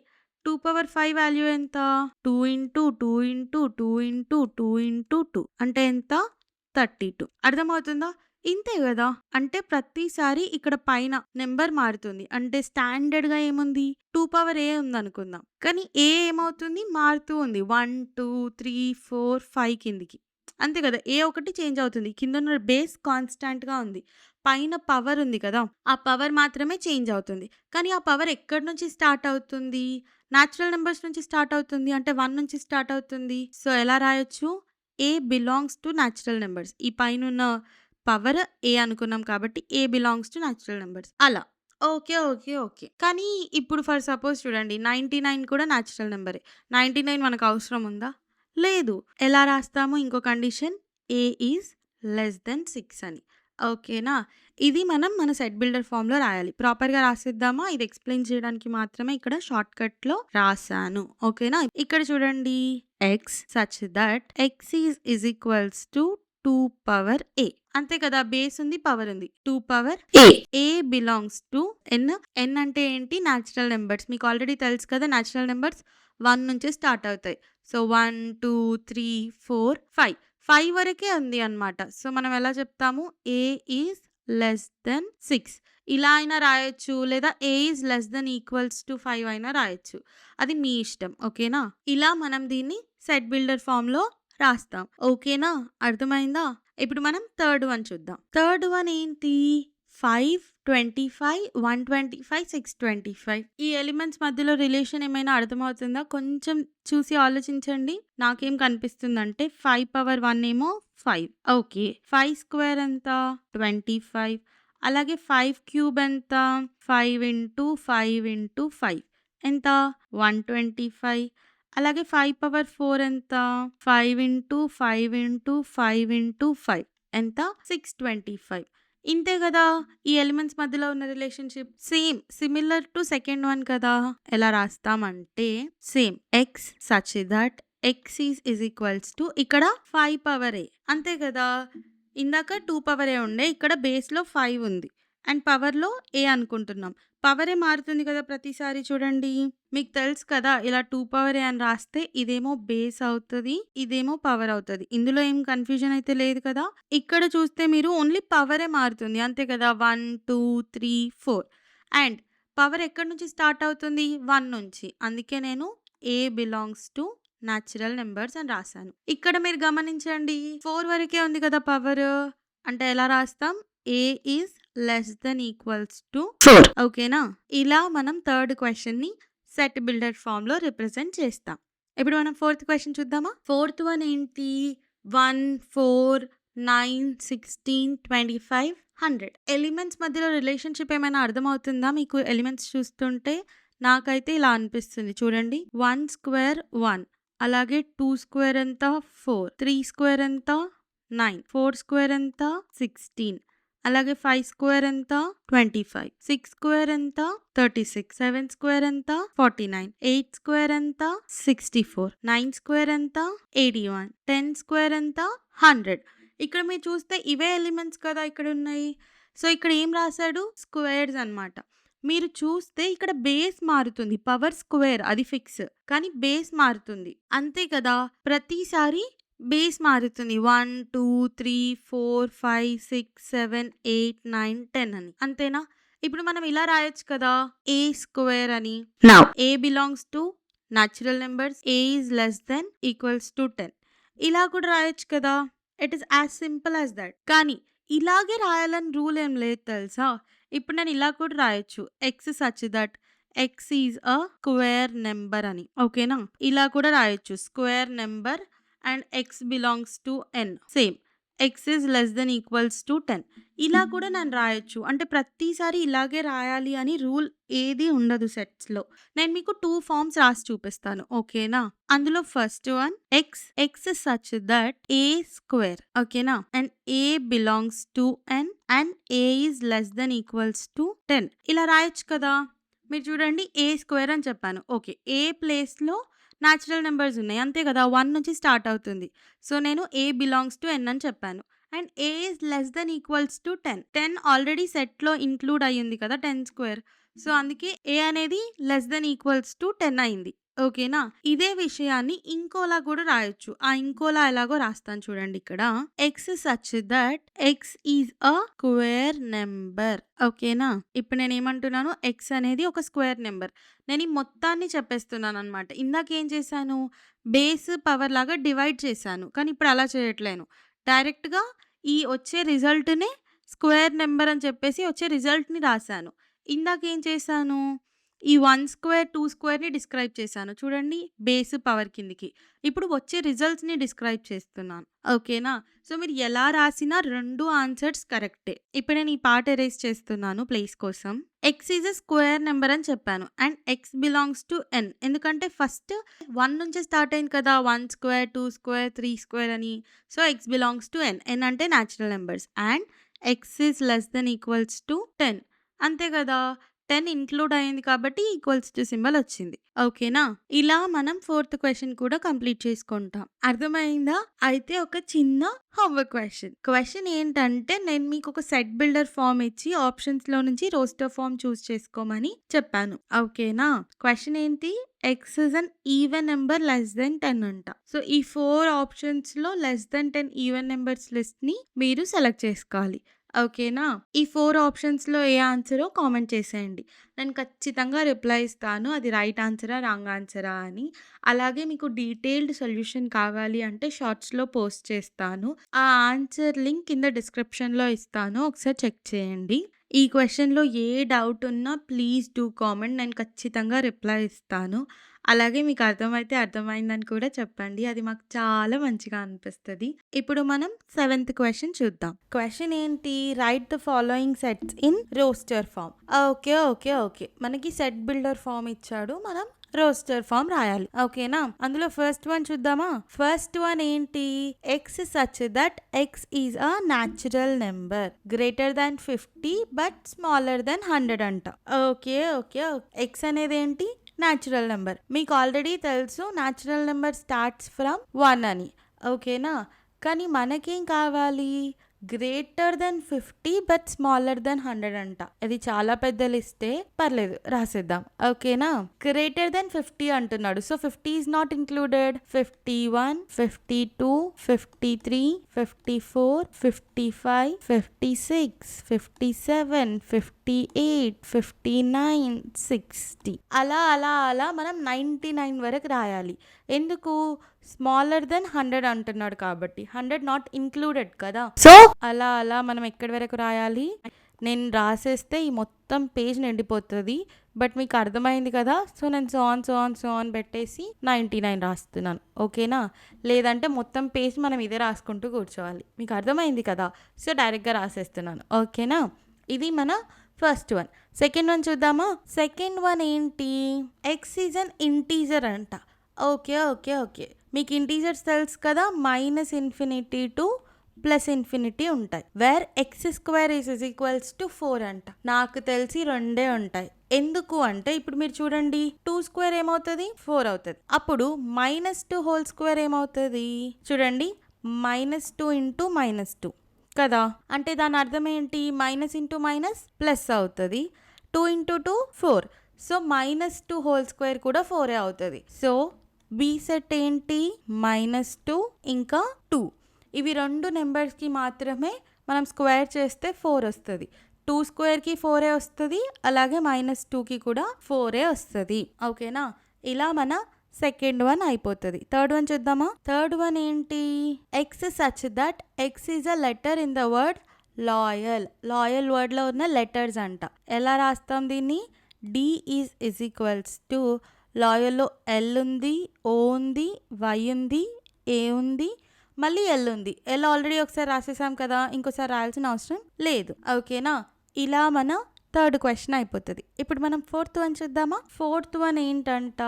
2 పవర్ 5 వాల్యూ ఎంత? 2 ఇంటూ 2 ఇంటూ 2 ఇంటూ 2 ఇంటూ 2 అంటే ఎంత? 32. అర్థమవుతుందా? ఇంతే గదా! అంటే ప్రతిసారి ఇక్కడ పైన నంబర్ మారుతుంది. అంటే స్టాండర్డ్‌గా ఏముంది? 2 పవర్ ఏ ఉందనుకుందాం. కానీ ఏ ఏమవుతుంది? మారుతూ ఉంది. 1, 2, 3, 4, 5 కిందికి. అంతే కదా! ఏ ఒకటి చేంజ్ అవుతుంది. కిందున్న బేస్ కాన్‌స్టాంట్‌గా ఉంది. పైన పవర్ ఉంది కదా! ఆ పవర్ మాత్రమే చేంజ్ అవుతుంది. కానీ ఆ పవర్ ఎక్కడి నుంచి స్టార్ట్ అవుతుంది? నేచురల్ నంబర్స్ నుంచి స్టార్ట్ అవుతుంది. అంటే 1 నుంచి స్టార్ట్ అవుతుంది. సో, ఎలా రాయొచ్చు? ఏ బిలాంగ్స్ టు నేచురల్ నంబర్స్. ఈ పైనున్న పవర్ ఏ అనుకున్నాం కాబట్టి ఏ బిలాంగ్స్ టు నేచురల్ నంబర్స్ అలా. ఓకే. కానీ ఇప్పుడు ఫర్ సపోజ్ చూడండి 99 కూడా నేచురల్ నంబరే. 99 మనకు అవసరం ఉందా? లేదు. ఎలా రాస్తాము ఇంకో condition? A is less then 6 అని. ఓకేనా? ఇది మనం మన సెట్ బిల్డర్ ఫార్మ్‌లో రాయాలి. ప్రాపర్‌గా రాసేద్దామా? ఇది ఎక్స్‌ప్లెయిన్ చేయడానికి మాత్రమే ఇక్కడ షార్ట్‌కట్‌లో రాసాను. ఓకేనా? ఇక్కడ చూడండి x such that x is equals to 2 power a. అంతే కదా! బేస్ ఉంది, పవర్ ఉంది. 2 power a. A belongs to N. N అంటే ఏంటి? Natural numbers. మీకు ఆల్రెడీ తెలుసు కదా! నేచురల్ నంబర్స్ 1 నుంచే స్టార్ట్ అవుతాయి. సో, 1, 2, 3, 4, 5. 5 వరకే ఉంది అన్నమాట. సో, మనం ఎలా చెప్తాము? ఏ ఈజ్ లెస్ దెన్ 6 ఇలా అయినా రాయొచ్చు. లేదా a is less then equals to 5 అయినా రాయొచ్చు. అది మీ ఇష్టం. ఓకేనా? ఇలా మనం దీన్ని సెట్ బిల్డర్ ఫార్మ్‌లో రాస్తాం. ఓకేనా? అర్థమైందా? ఇప్పుడు మనం థర్డ్ వన్ చూద్దాం. థర్డ్ వన్ ఏంటి? 5, 25, 125, 625 ఈ ఎలిమెంట్స్ మధ్యలో రిలేషన్ ఏమైనా అర్థమవుతుందా? కొంచెం చూసి ఆలోచించండి. నాకేం కనిపిస్తుందంటే 5 పవర్ 1 ఏమో 5. ఓకే. 5 స్క్వేర్ ఎంత? 25. అలాగే 5 క్యూబ్ ఎంత? 5 ఇంటూ 5 ఇంటూ 5 ఎంత? 125. అలాగే 5 పవర్ 4 ఎంత? 5 ఇంటూ 5 ఇంటూ 5 ఇంటూ 5 ఎంత? 625. ఇంతే గదా! ఈ ఎలిమెంట్స్ మధ్యలో ఉన్న relationship. Same similar to second one కదా! ఎలా రాస్తామంటే same x such that x is equals to ఇక్కడ 5 పవర్ ఏ. అంతే కదా! ఇందాక 2 పవర్ ఏ ఉండే. ఇక్కడ బేస్‌లో 5 ఉంది. అండ్ పవర్‌లో ఏ అనుకుంటున్నాం. పవరే మారుతుంది కదా ప్రతిసారి చూడండి. మీకు తెలుసు కదా! ఇలా 2 పవర్ ఏ అని రాస్తే ఇదేమో బేస్ అవుతది. ఇదేమో పవర్ అవుతది. ఇందులో ఏం కన్‌ఫ్యూజన్ అయితే లేదు కదా! ఇక్కడ చూస్తే మీరు ఓన్లీ పవరే మారుతుంది. అంతే కదా! 1, 2, 3, 4 అండ్ పవర్ ఎక్కడి నుంచి స్టార్ట్ అవుతుంది? 1 నుంచి. అందుకే నేను ఏ బిలాంగ్స్ టు న్యాచురల్ నంబర్స్ అని రాసాను. ఇక్కడ మీరు గమనించండి 4 వరకే ఉంది కదా పవరు. అంటే ఎలా రాస్తాం? A is less then equals to 4 ఓకేనా? ఇలా మనం థర్డ్ క్వెషన్‌ని సెట్ బిల్డర్ ఫార్మ్‌లో రిప్రజెంట్ చేస్తాం. ఇప్పుడు మనం ఫోర్త్ క్వెషన్ చూద్దామా? ఫోర్త్ వన్ ఏంటి? 1, 4, 9, 16, 25, 100 ఎలిమెంట్స్ మధ్యలో రిలేషన్‌షిప్ ఏమైనా అర్థమవుతుందా మీకు ఎలిమెంట్స్ చూస్తుంటే? నాకైతే ఇలా అనిపిస్తుంది చూడండి. 1 స్క్వేర్ 1 అలాగే 2 స్క్వేర్ ఎంత? 4 3 స్క్వేర్ ఎంత? 9 4 స్క్వేర్ ఎంత? 16 అలాగే 5 స్క్వేర్ ఎంత? 25 6 స్క్వేర్ ఎంత? 36 7 స్క్వేర్ ఎంత? 49 8 స్క్వేర్ ఎంత? 64 9 స్క్వేర్ ఎంత? 81 10 స్క్వేర్ ఎంత? 100 ఇక్కడ మీరు చూస్తే ఇవే ఎలిమెంట్స్ కదా ఇక్కడ ఉన్నాయి. సో, ఇక్కడ ఏం రాసాడు? స్క్వేర్స్ అన్నమాట. మీరు చూస్తే ఇక్కడ బేస్ మారుతుంది. పవర్ స్క్వేర్ అది ఫిక్స్. కానీ బేస్ మారుతుంది. అంతే కదా! ప్రతిసారి బేస్ మారుతుంది. 1, 2, 3, 4, 5, 6, 7, 8, 9, 10 అని. అంతేనా? ఇప్పుడు మనం ఇలా రాయొచ్చు కదా! ఏ స్క్వేర్ అని. Now A belongs to natural numbers. A is less then equals to 10 ఇలా కూడా రాయొచ్చు కదా! It is as simple as that. కానీ ఇలాగే రాయాలని రూల్ ఏం లేదు తెలుసా? ఇప్పుడు నేను ఇలా కూడా రాయొచ్చు. X such that X is a square number అని. ఓకేనా? ఇలా కూడా రాయొచ్చు. Square number and X belongs to N. Same X is less then equals to 10 ఇలా కూడా నేను రాయొచ్చు. అంటే ప్రతిసారి ఇలాగే రాయాలి అని రూల్ ఏది ఉండదు సెట్స్‌లో. నేను మీకు 2 ఫార్మ్స్ రాసి చూపిస్తాను. ఓకేనా? అందులో first one x such that a square ఓకేనా? And a belongs to N and a is less then equals to 10 ఇలా రాయొచ్చు కదా! మీరు చూడండి ఏ స్క్వేర్ అని చెప్పాను. ఓకే. ఏ ప్లేస్‌లో న్యాచురల్ నంబర్స్ ఉన్నాయి. అంతే కదా! 1 నుంచి స్టార్ట్ అవుతుంది. సో, నేను ఏ బిలాంగ్స్ టు ఎన్ అని చెప్పాను. And a is less then equals to 10. 10 already సెట్‌లో ఇంక్లూడ్ అయ్యింది కదా! 10 స్క్వేర్. సో, అందుకే ఏ అనేది లెస్ దెన్ ఈక్వల్స్ టు 10 అయింది. ఓకేనా? ఇదే విషయాన్ని ఇంకోలా కూడా రాయొచ్చు. ఆ ఇంకోలా ఎలాగో రాస్తాను చూడండి ఇక్కడ. X such that X is a square number. ఓకేనా? ఇప్పుడు నేనేమంటున్నాను? ఎక్స్ అనేది ఒక స్క్వేర్ నెంబర్. నేను ఈ మొత్తాన్ని చెప్పేస్తున్నాననమాట. ఇందాకేం చేశాను? బేస్, పవర్ లాగా డివైడ్ చేశాను. కానీ ఇప్పుడు అలా చేయట్లేను. డైరెక్ట్‌గా ఈ వచ్చే రిజల్ట్‌నే స్క్వేర్ నెంబర్ అని చెప్పేసి వచ్చే రిజల్ట్‌ని రాశాను. ఇందాకేం చేశాను? ఈ 1 స్క్వేర్, 2 స్క్వేర్‌ని డిస్క్రైబ్ చేశాను. చూడండి బేస్, పవర్ కిందకి. ఇప్పుడు వచ్చే రిజల్ట్స్‌ని డిస్క్రైబ్ చేస్తున్నాను. ఓకేనా? సో, మీరు ఎలా రాసినా 2 ఆన్సర్స్ కరెక్టే. ఇప్పుడు నేను ఈ పార్ట్ ఎరేజ్ చేస్తున్నాను ప్లేస్ కోసం. X is a square number అని చెప్పాను. అండ్ ఎక్స్ బిలాంగ్స్ టు ఎన్. ఎందుకంటే ఫస్ట్ 1 నుంచే స్టార్ట్ అయింది కదా! 1 స్క్వేర్, 2 స్క్వేర్, 3 స్క్వేర్ అని. So, X belongs to N. N అంటే natural numbers. And X is less then equals to 10 అంతే కదా! 10 ఇంక్లూడ్ అయింది కాబట్టి ఈక్వల్స్ టు సింబల్ వచ్చింది. ఓకేనా? ఇలా మనం ఫోర్త్ క్వెషన్ కూడా కంప్లీట్ చేసుకుంటాం. అర్థమైందా? అయితే ఒక చిన్న హోంవర్క్ క్వెషన్. క్వెషన్ ఏంటంటే నేను మీకు ఒక సెట్ బిల్డర్ ఫార్మ్ ఇచ్చి ఆప్షన్స్‌లో నుంచి రోస్టర్ ఫార్మ్ చూస్ చేసుకోమని చెప్పాను. ఓకేనా? క్వెషన్ ఏంటి? X is an even number less than 10 అంట. సో, ఈ 4 ఆప్షన్స్‌లో లెస్ దెన్ 10 ఈవెన్ నంబర్స్ లిస్ట్‌ని మీరు సెలెక్ట్ చేసుకోవాలి. ఓకేనా? ఈ 4 ఆప్షన్స్‌లో ఏ ఆన్సరో కామెంట్ చేసేయండి. నేను ఖచ్చితంగా రిప్లై ఇస్తాను. అది రైట్ ఆన్సరా? రాంగ్ ఆన్సరా అని. అలాగే మీకు డీటెయిల్డ్ సొల్యూషన్ కావాలి అంటే షార్ట్స్‌లో పోస్ట్ చేస్తాను. ఆ ఆన్సర్ లింక్ కింద డిస్క్రిప్షన్‌లో ఇస్తాను. ఒకసారి చెక్ చేయండి. ఈ క్వెషన్‌లో ఏ డౌట్ ఉన్నా ప్లీజ్ డూ కామెంట్. నేను ఖచ్చితంగా రిప్లై ఇస్తాను. అలాగే మీకు అర్థమైతే అర్థమైందని కూడా చెప్పండి. అది మాకు చాలా మంచిగా అనిపిస్తది. ఇప్పుడు మనం సెవెంత్ క్వెషన్ చూద్దాం. క్వెషన్ ఏంటి? Write the following sets in roster form. Okay. మనకి సెట్ బిల్డర్ ఫార్మ్ ఇచ్చాడు. మనం రోస్టర్ ఫార్మ్ రాయాలి. ఓకేనా? అందులో ఫస్ట్ వన్ చూద్దామా? ఫస్ట్ వన్ ఏంటి? X such that X is a natural number greater than 50 but smaller than 100 అంట. ఓకే. ఎక్స్ అనేది ఏంటి? Natural number. మీకు ఆల్రెడీ తెలుసు న్యాచురల్ నెంబర్ స్టార్ట్స్ ఫ్రమ్ 1 అని. ఓకేనా? కానీ మనకేం కావాలి? Greater than 50 but smaller then 100 అంట. ఇది చాలా పెద్ద లిస్టే, పర్లేదు రాసేద్దాం. ఓకేనా, గ్రేటర్ దెన్ 50 అంటున్నాడు. So 50 is not included. 51, 52, 53, 54, 55, 56, 57, 58, 59, 60 అలా అలా అలా మనం 99 వరకు రాయాలి. ఎందుకు? స్మాలర్ దెన్ 100 అంటున్నాడు కాబట్టి. 100 నాట్ ఇంక్లూడెడ్ కదా. సో అలా అలా మనం ఎక్కడి వరకు రాయాలి? నేను రాసేస్తే ఈ మొత్తం పేజ్ నిండిపోతుంది, బట్ మీకు అర్థమైంది కదా. సో నేను సో ఆన్ పెట్టేసి 99 రాస్తున్నాను. ఓకేనా, లేదంటే మొత్తం పేజ్ మనం ఇదే రాసుకుంటూ కూర్చోవాలి. మీకు అర్థమైంది కదా. సో డైరెక్ట్గా రాసేస్తున్నాను. ఓకేనా, ఇది మన ఫస్ట్ వన్. సెకండ్ వన్ చూద్దామా. సెకండ్ వన్ ఏంటి? ఎక్స్ ఈజ్ అన్ ఇంటీజర్ అంట. ఓకే ఓకే ఓకే, మీకు ఇంటీజర్స్ తెలుసు కదా, -∞ to +∞ ఉంటాయి. వేర్ x² = 4 అంట. నాకు తెలిసి రెండే ఉంటాయి. ఎందుకు అంటే ఇప్పుడు మీరు చూడండి, 2² ఏమవుతుంది? 4 అవుతుంది. అప్పుడు -2² ఏమవుతుంది? చూడండి, -2 × -2 కదా. అంటే దాని అర్థం ఏంటి? -∗ అవుతుంది. 2 × 2 4. సో -2² కూడా 4 అవుతుంది. సో బి సెట్ ఏంటి? -2 ఇంకా 2. ఇవి రెండు నెంబర్స్కి మాత్రమే మనం స్క్వేర్ చేస్తే 4 వస్తుంది. 2² 4 వస్తుంది, అలాగే -2 కూడా 4 వస్తుంది. ఓకేనా, ఇలా మన సెకండ్ వన్ అయిపోతుంది. థర్డ్ వన్ చూద్దామా. థర్డ్ వన్ ఏంటి? X such that X is a letter in the word loyal. Loyal వర్డ్లో ఉన్న లెటర్స్ అంట. ఎలా రాస్తాం దీన్ని? డి ఈజ్ ఈక్వల్స్ టు, లాయల్లో ఎల్ ఉంది, ఓ ఉంది, వై ఉంది, ఏ ఉంది, మళ్ళీ ఎల్ ఉంది. ఎల్ ఆల్రెడీ ఒకసారి రాసేసాం కదా, ఇంకోసారి రాయాల్సిన అవసరం లేదు. ఓకేనా, ఇలా మన థర్డ్ క్వశ్చన్ అయిపోతుంది. ఇప్పుడు మనం ఫోర్త్ వన్ చూద్దామా. ఫోర్త్ వన్ ఏంటంట?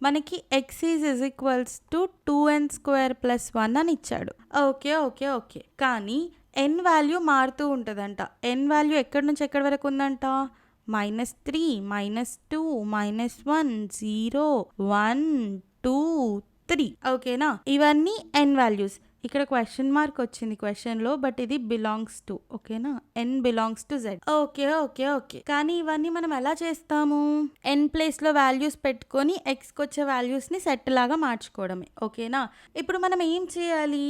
మనకి x is equals to 2n² + 1 అని ఇచ్చాడు. ఓకే ఓకే ఓకే, కానీ n వాల్యూ మారుతూ ఉంటుందంట. n వాల్యూ ఎక్కడి నుంచి ఎక్కడి వరకు ఉందంట? -3, -2, -1, 0, 1, 2, 3. ఓకేనా, ఇవన్నీ n వాల్యూస్. ఇక్కడ క్వశ్చన్ మార్క్ వచ్చింది క్వశ్చన్లో, బట్ ఇది బిలాంగ్స్ టు. ఓకేనా, n belongs to z. Okay okay okay, కానీ ఇవన్నీ మనం ఎలా చేస్తాము? n ప్లేస్లో వాల్యూస్ పెట్టుకొని ఎక్స్కి వచ్చే వాల్యూస్ని సెట్ లాగా మార్చుకోవడమే. ఓకేనా, ఇప్పుడు మనం ఏం చేయాలి?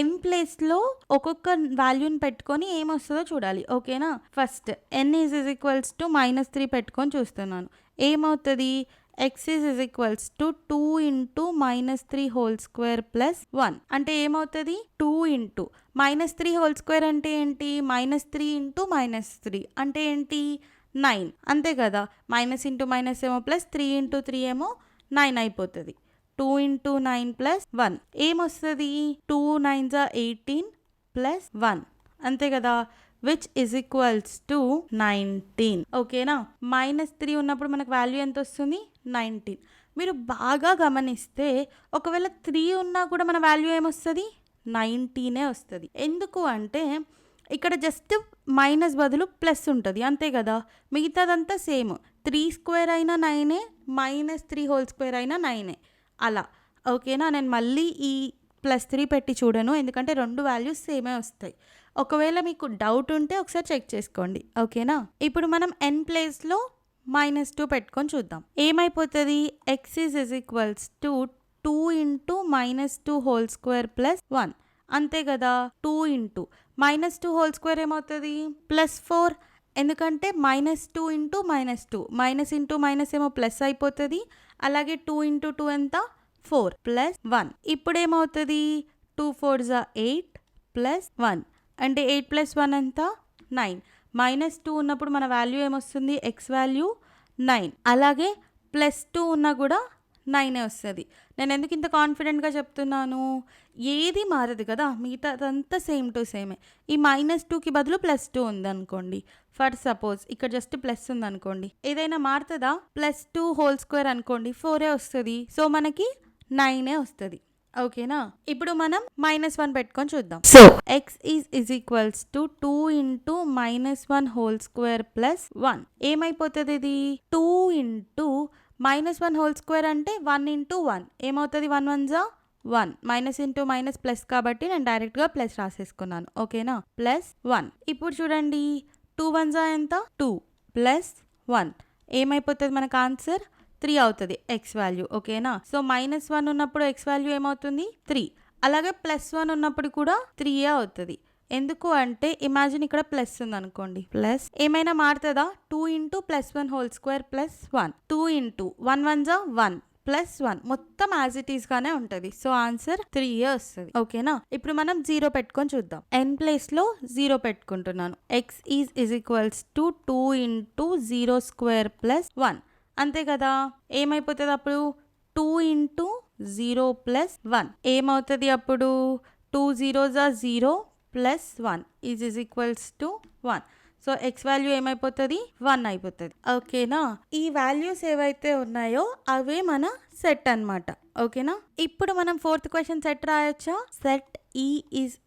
n ప్లేస్లో ఒక్కొక్క వాల్యూని పెట్టుకొని ఏమొస్తుందో చూడాలి. ఓకేనా, first n is equals to -3 పెట్టుకొని చూస్తున్నాను. ఏమవుతుంది? x ఈజ్ ఈక్వల్స్ టు 2 × -3² + 1 అంటే ఏమవుతుంది? 2 × -3² అంటే ఏంటి? -3 × -3 అంటే ఏంటి? 9. అంతే కదా. -∗ ఏమో +3 × 3 ఏమో 9 అయిపోతుంది. 2 × 9 + 1 ఏమొస్తుంది? 2 9s are 18 + 1 అంతే కదా, విచ్ ఈజ్ ఈక్వల్స్ టు 19. ఓకేనా, -3 ఉన్నప్పుడు మనకు వాల్యూ ఎంత వస్తుంది? 19. మీరు బాగా గమనిస్తే ఒకవేళ 3 ఉన్నా కూడా మన వాల్యూ ఏమొస్తుంది? 19 వస్తుంది. ఎందుకు అంటే ఇక్కడ జస్ట్ మైనస్ బదులు ప్లస్ ఉంటుంది, అంతే కదా. మిగతాదంతా సేమ్. 3² అయినా 9, -3² అయినా 9 అలా. ఓకేనా, నేను మళ్ళీ ఈ +3 పెట్టి చూడను, ఎందుకంటే రెండు వాల్యూస్ సేమే వస్తాయి. ఒకవేళ మీకు డౌట్ ఉంటే ఒకసారి చెక్ చేసుకోండి. ఓకేనా, ఇప్పుడు మనం n ప్లేస్లో -2 పెట్టుకొని చూద్దాం. ఏమైపోతుంది? x ఈజ్ ఈక్వల్స్ టు 2 × -2² + 1 అంతే కదా. 2 × -2² ఏమవుతుంది? +4. ఎందుకంటే -2 × -2 -∗ ఏమో ప్లస్ అయిపోతుంది. అలాగే 2 × 2 ఎంత? 4 + 1. ఇప్పుడు ఏమవుతుంది? 2 4s are 8 + 1 అంటే 8 + 1 ఎంత? 9. -2 ఉన్నప్పుడు మన వాల్యూ ఏమొస్తుంది? x value 9. అలాగే +2 ఉన్నా కూడా 9 వస్తుంది. నేను ఎందుకు ఇంత కాన్ఫిడెంట్గా చెప్తున్నాను? ఏది మారదు కదా, మిగతా అదంతా సేమ్ టు సేమే. ఈ -2కి బదులు +2 ఉందనుకోండి, ఫర్ సపోజ్ ఇక్కడ జస్ట్ ప్లస్ ఉందనుకోండి, ఏదైనా మారుతుందా? +2² అనుకోండి, 4 వస్తుంది. సో మనకి 9 వస్తుంది. ఓకేనా, ఇప్పుడు మనం -1 పెట్టుకొని చూద్దాం. So x is equals to 2 × -1² + 1 ఏమైపోతుంది? ఇది 2 × -1² అంటే 1 × 1 ఏమవుతుంది? 1 1s are 1 minus into minus plus కాబట్టి నేను డైరెక్ట్గా ప్లస్ రాసేసుకున్నాను. ఓకేనా, +1. ఇప్పుడు చూడండి 2 1s ఎంత 2 +1 ఏమైపోతుంది మనకు ఆన్సర్ 3 అవుతుంది ఎక్స్ వాల్యూ. ఓకేనా, సో -1 ఉన్నప్పుడు ఎక్స్ వాల్యూ ఏమవుతుంది 3. అలాగే +1 ఉన్నప్పుడు కూడా 3 అవుతుంది. ఎందుకు అంటే ఇమాజిన్ ఇక్కడ ప్లస్ ఉంది అనుకోండి, ప్లస్ ఏమైనా మారుతుందా 2 into +1 whole square +1 2 into 1 1s 1 +1 మొత్తం యాజ్ ఇట్ ఈస్ గానే ఉంటుంది. సో ఆన్సర్ 3 వస్తుంది. ఓకేనా, ఇప్పుడు మనం 0 పెట్టుకొని చూద్దాం. n ప్లేస్ లో 0 పెట్టుకుంటున్నాను. x is equals to 2 into 0 square +1 అంతే కదా. ఏమైపోతుంది అప్పుడు 2 ఇంటూ 0 +1 ఏమవుతుంది అప్పుడు 2 0s 0 +1 is equals to 1. So X value ఏమైపోతుంది 1 అయిపోతుంది. ఓకేనా, ఈ వాల్యూస్ ఏవైతే ఉన్నాయో అవే మన సెట్ అన్నమాట. ఓకేనా, ఇప్పుడు మనం 4th క్వశ్చన్ సెట్ రాయొచ్చా. సెట్ ఈ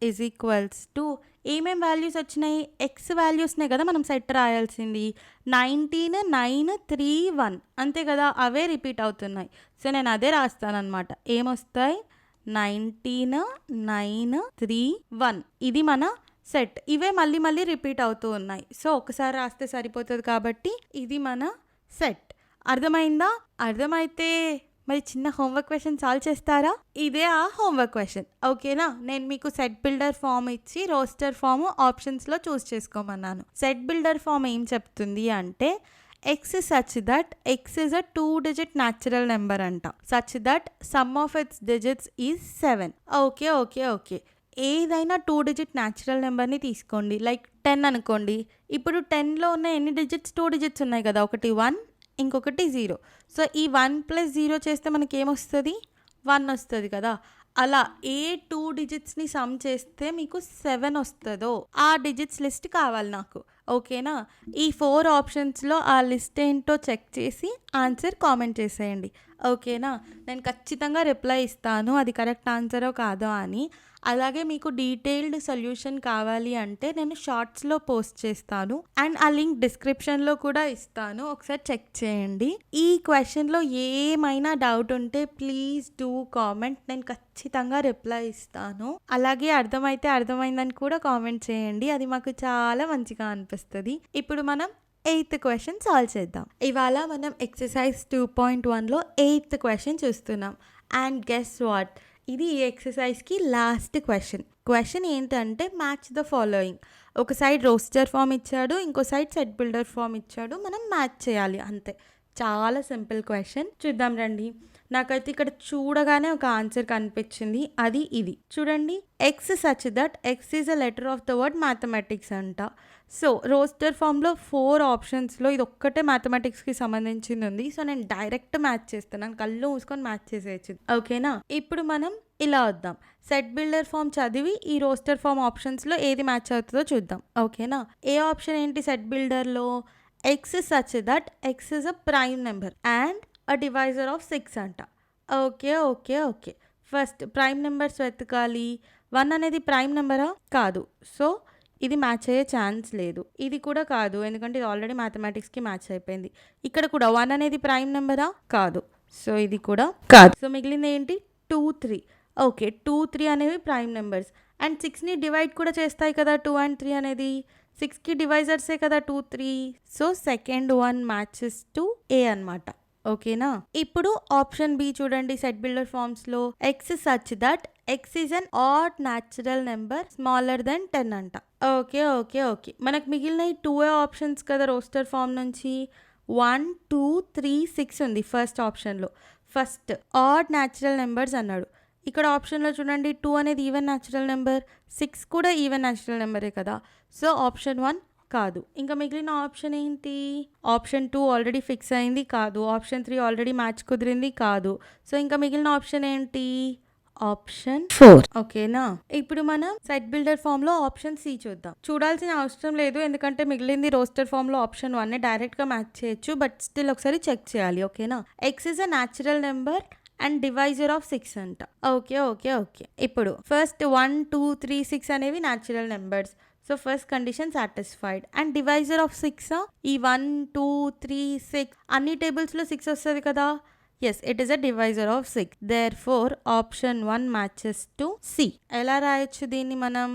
ఈజ్ ఈక్వల్స్ టు ఏమేం వాల్యూస్ వచ్చినాయి, ఎక్స్ వాల్యూస్నే కదా మనం సెట్ రాయాల్సింది. 19 9 3 1 అంతే కదా, అవే రిపీట్ అవుతున్నాయి. సో నేను అదే రాస్తాను అనమాట. ఏమొస్తాయి 19 9 3 1 ఇది మన సెట్. ఇవే మళ్ళీ మళ్ళీ రిపీట్ అవుతూ ఉన్నాయి. సో ఒకసారి రాస్తే సరిపోతుంది కాబట్టి ఇది మన సెట్. అర్థమైందా? అర్థమైతే మరి చిన్న హోంవర్క్ క్వశ్చన్ సాల్వ్ చేస్తారా? ఇదే ఆ హోంవర్క్ క్వశ్చన్. ఓకేనా, నేను మీకు సెట్ బిల్డర్ ఫామ్ ఇచ్చి రోస్టర్ ఫామ్ ఆప్షన్స్లో చూస్ చేసుకోమన్నాను. సెట్ బిల్డర్ ఫామ్ ఏం చెప్తుంది అంటే x such that x is a 2-digit natural number అంట. such that sum of its digits is 7. Okay ఏదైనా 2-digit న్యాచురల్ నెంబర్ని తీసుకోండి. లైక్ 10 అనుకోండి. ఇప్పుడు 10లో ఉన్న ఎన్ని డిజిట్స్ 2 డిజిట్స్ ఉన్నాయి కదా, ఒకటి 1 ఇంకొకటి 0. సో ఈ 1 + 0 చేస్తే మనకి ఏమొస్తుంది 1 వస్తుంది కదా. అలా ఏ 2 డిజిట్స్ని సమ్ చేస్తే మీకు 7 వస్తుందో ఆ డిజిట్స్ లిస్ట్ కావాలి నాకు. ఓకేనా, ఈ 4 ఆప్షన్స్లో ఆ లిస్ట్ ఏంటో చెక్ చేసి ఆన్సర్ కామెంట్ చేసేయండి. ఓకేనా, నేను ఖచ్చితంగా రిప్లై ఇస్తాను అది కరెక్ట్ ఆన్సరో కాదో అని. అలాగే మీకు డీటెయిల్డ్ సొల్యూషన్ కావాలి అంటే నేను షార్ట్స్లో పోస్ట్ చేస్తాను అండ్ ఆ లింక్ డిస్క్రిప్షన్లో కూడా ఇస్తాను, ఒకసారి చెక్ చేయండి. ఈ క్వశ్చన్లో ఏమైనా డౌట్ ఉంటే ప్లీజ్ డూ కామెంట్, నేను ఖచ్చితంగా రిప్లై ఇస్తాను. అలాగే అర్థమైతే అర్థమైందని కూడా కామెంట్ చేయండి, అది మాకు చాలా మంచిగా అనిపిస్తుంది. ఇప్పుడు మనం 8th క్వశ్చన్ సాల్వ్ చేద్దాం. ఇవాళ మనం ఎక్సర్సైజ్ 2.1లో 8th క్వశ్చన్ చూస్తున్నాం. అండ్ గెస్ వాట్, ఇది ఈ ఎక్సర్సైజ్కి లాస్ట్ క్వశ్చన్ ఏంటంటే మ్యాచ్ ద ఫాలోయింగ్. ఒక సైడ్ రోస్టర్ ఫామ్ ఇచ్చాడు, ఇంకో సైడ్ సెట్ బిల్డర్ ఫామ్ ఇచ్చాడు, మనం మ్యాచ్ చేయాలి అంతే. చాలా సింపుల్ క్వశ్చన్. చూద్దాం రండి. నాకైతే ఇక్కడ చూడగానే ఒక ఆన్సర్ కనిపించింది, అది ఇది చూడండి. X such that X is a letter of the word mathematics అంట. సో రోస్టర్ ఫామ్లో 4 ఆప్షన్స్లో ఇది ఒక్కటే మ్యాథమెటిక్స్కి సంబంధించింది ఉంది. సో నేను డైరెక్ట్ మ్యాచ్ చేస్తున్నాను, కళ్ళు మూసుకొని మ్యాచ్ చేసేయచ్చు. ఓకేనా, ఇప్పుడు మనం ఇలా వద్దాం. సెట్ బిల్డర్ ఫామ్ చదివి ఈ రోస్టర్ ఫామ్ ఆప్షన్స్లో ఏది మ్యాచ్ అవుతుందో చూద్దాం. ఓకేనా, ఏ ఆప్షన్ ఏంటి సెట్ బిల్డర్లో, x such that x is a prime number and a divisor of 6 అంట. ఓకే ఫస్ట్ ప్రైమ్ నెంబర్స్ వెతకాలి. 1 అనేది ప్రైమ్ నెంబరా? కాదు. సో ఇది మ్యాచ్ అయ్యే ఛాన్స్ లేదు. ఇది కూడా కాదు, ఎందుకంటే ఇది ఆల్రెడీ మ్యాథమెటిక్స్కి మ్యాచ్ అయిపోయింది. ఇక్కడ కూడా 1 అనేది ప్రైమ్ నెంబరా? కాదు. సో ఇది కూడా కాదు. సో మిగిలింది ఏంటి 2 3. ఓకే 2 3 అనేవి ప్రైమ్ నెంబర్స్ అండ్ 6ని డివైడ్ కూడా చేస్తాయి కదా 2 and 3 అనేది. 6కి డివైజర్సే కదా 2 3. So second one matches to A అన్నమాట. ఓకేనా, ఇప్పుడు ఆప్షన్ బి చూడండి. సెట్ బిల్డర్ ఫార్మ్స్లో x such that X is an odd natural number smaller than 10 అంట. ఓకే మనకు మిగిలిన 2 ఆప్షన్స్ కదా రోస్టర్ ఫామ్ నుంచి. 1 2 3 6 ఉంది ఫస్ట్ ఆప్షన్లో. ఫస్ట్ ఆడ్ న్యాచురల్ నెంబర్స్ అన్నాడు. ఇక్కడ ఆప్షన్లో చూడండి 2 అనేది ఈవెన్ న్యాచురల్ నెంబర్, 6 కూడా ఈవెన్ న్యాచురల్ నెంబరే కదా. సో ఆప్షన్ 1 కాదు. ఇంకా మిగిలిన ఆప్షన్ ఏంటి, ఆప్షన్ 2 ఆల్రెడీ ఫిక్స్ అయింది, కాదు. ఆప్షన్ 3 ఆల్రెడీ మ్యాచ్ కుదిరింది, కాదు. సో ఇంకా మిగిలిన ఆప్షన్ ఏంటి, ఆప్షన్ 4. ఓకేనా, ఇప్పుడు మనం సెట్ బిల్డర్ ఫామ్ లో ఆప్షన్ సి చూద్దాం. చూడాల్సిన అవసరం లేదు, ఎందుకంటే మిగిలింది రోస్టర్ ఫామ్ లో ఆప్షన్ 1 డైరెక్ట్ గా మ్యాచ్ చేయొచ్చు, బట్ స్టిల్ ఒకసారి చెక్ చేయాలి. ఓకేనా, X is a natural number and divisor of 6 అంట. ఓకే ఇప్పుడు ఫస్ట్ 1 2 3 6 అనేవి natural numbers. So first condition satisfied. And divisor of 6 ఈ 1 2 3 6 అన్ని టేబుల్స్లో 6 వస్తుంది కదా. Yes, it is a divisor of 6. Therefore option 1 matches to C. ఎలా రాయొచ్చు దీన్ని మనం?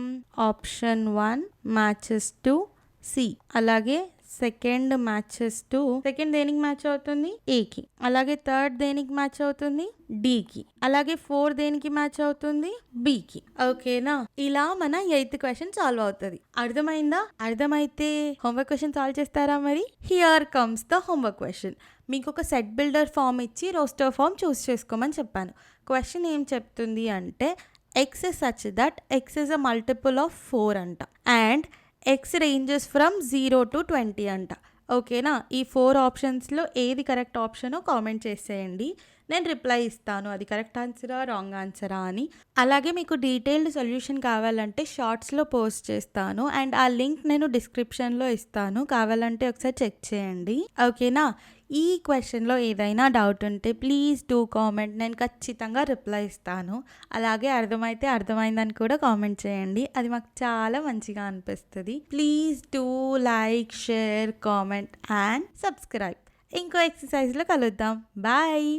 Option 1 matches to C. అలాగే సెకండ్ మ్యాచెస్ టు, సెకండ్ దేనికి మ్యాచ్ అవుతుంది? ఏకి. అలాగే థర్డ్ దేనికి మ్యాచ్ అవుతుంది? డికి. అలాగే 4 దేనికి మ్యాచ్ అవుతుంది? బికి. ఓకేనా? ఇలా మన 8th క్వశ్చన్ సాల్వ్ అవుతుంది. అర్థమైందా? అర్థమైతే హోంవర్క్ క్వశ్చన్ సాల్వ్ చేస్తారా మరి? Here comes the homework question. మీకు ఒక సెట్ బిల్డర్ ఫామ్ ఇచ్చి రోస్టర్ ఫామ్ చూస్ చేసుకోమని చెప్పాను. క్వశ్చన్ ఏం చెప్తుంది అంటే X is such that x is a multiple of 4 అంట. And X ranges from 0 to 20 అంట. ఓకేనా? ఈ 4 ఆప్షన్స్లో ఏది కరెక్ట్ ఆప్షనో కామెంట్ చేసేయండి. నేను రిప్లై ఇస్తాను అది కరెక్ట్ ఆన్సరా రాంగ్ ఆన్సరా అని. అలాగే మీకు డీటెయిల్డ్ సొల్యూషన్ కావాలంటే షార్ట్స్లో పోస్ట్ చేస్తాను అండ్ ఆ లింక్ నేను డిస్క్రిప్షన్లో ఇస్తాను, కావాలంటే ఒకసారి చెక్ చేయండి. ఓకేనా? ఈ క్వశ్చన్లో ఏదైనా డౌట్ ఉంటే ప్లీజ్ డూ కామెంట్, నేను ఖచ్చితంగా రిప్లై ఇస్తాను. అలాగే అర్థమైతే అర్థమైందని కూడా కామెంట్ చేయండి, అది మాకు చాలా మంచిగా అనిపిస్తుంది. Please do like, share, comment and subscribe. ఇంకో ఎక్సర్సైజ్లో కలుద్దాం. బాయ్.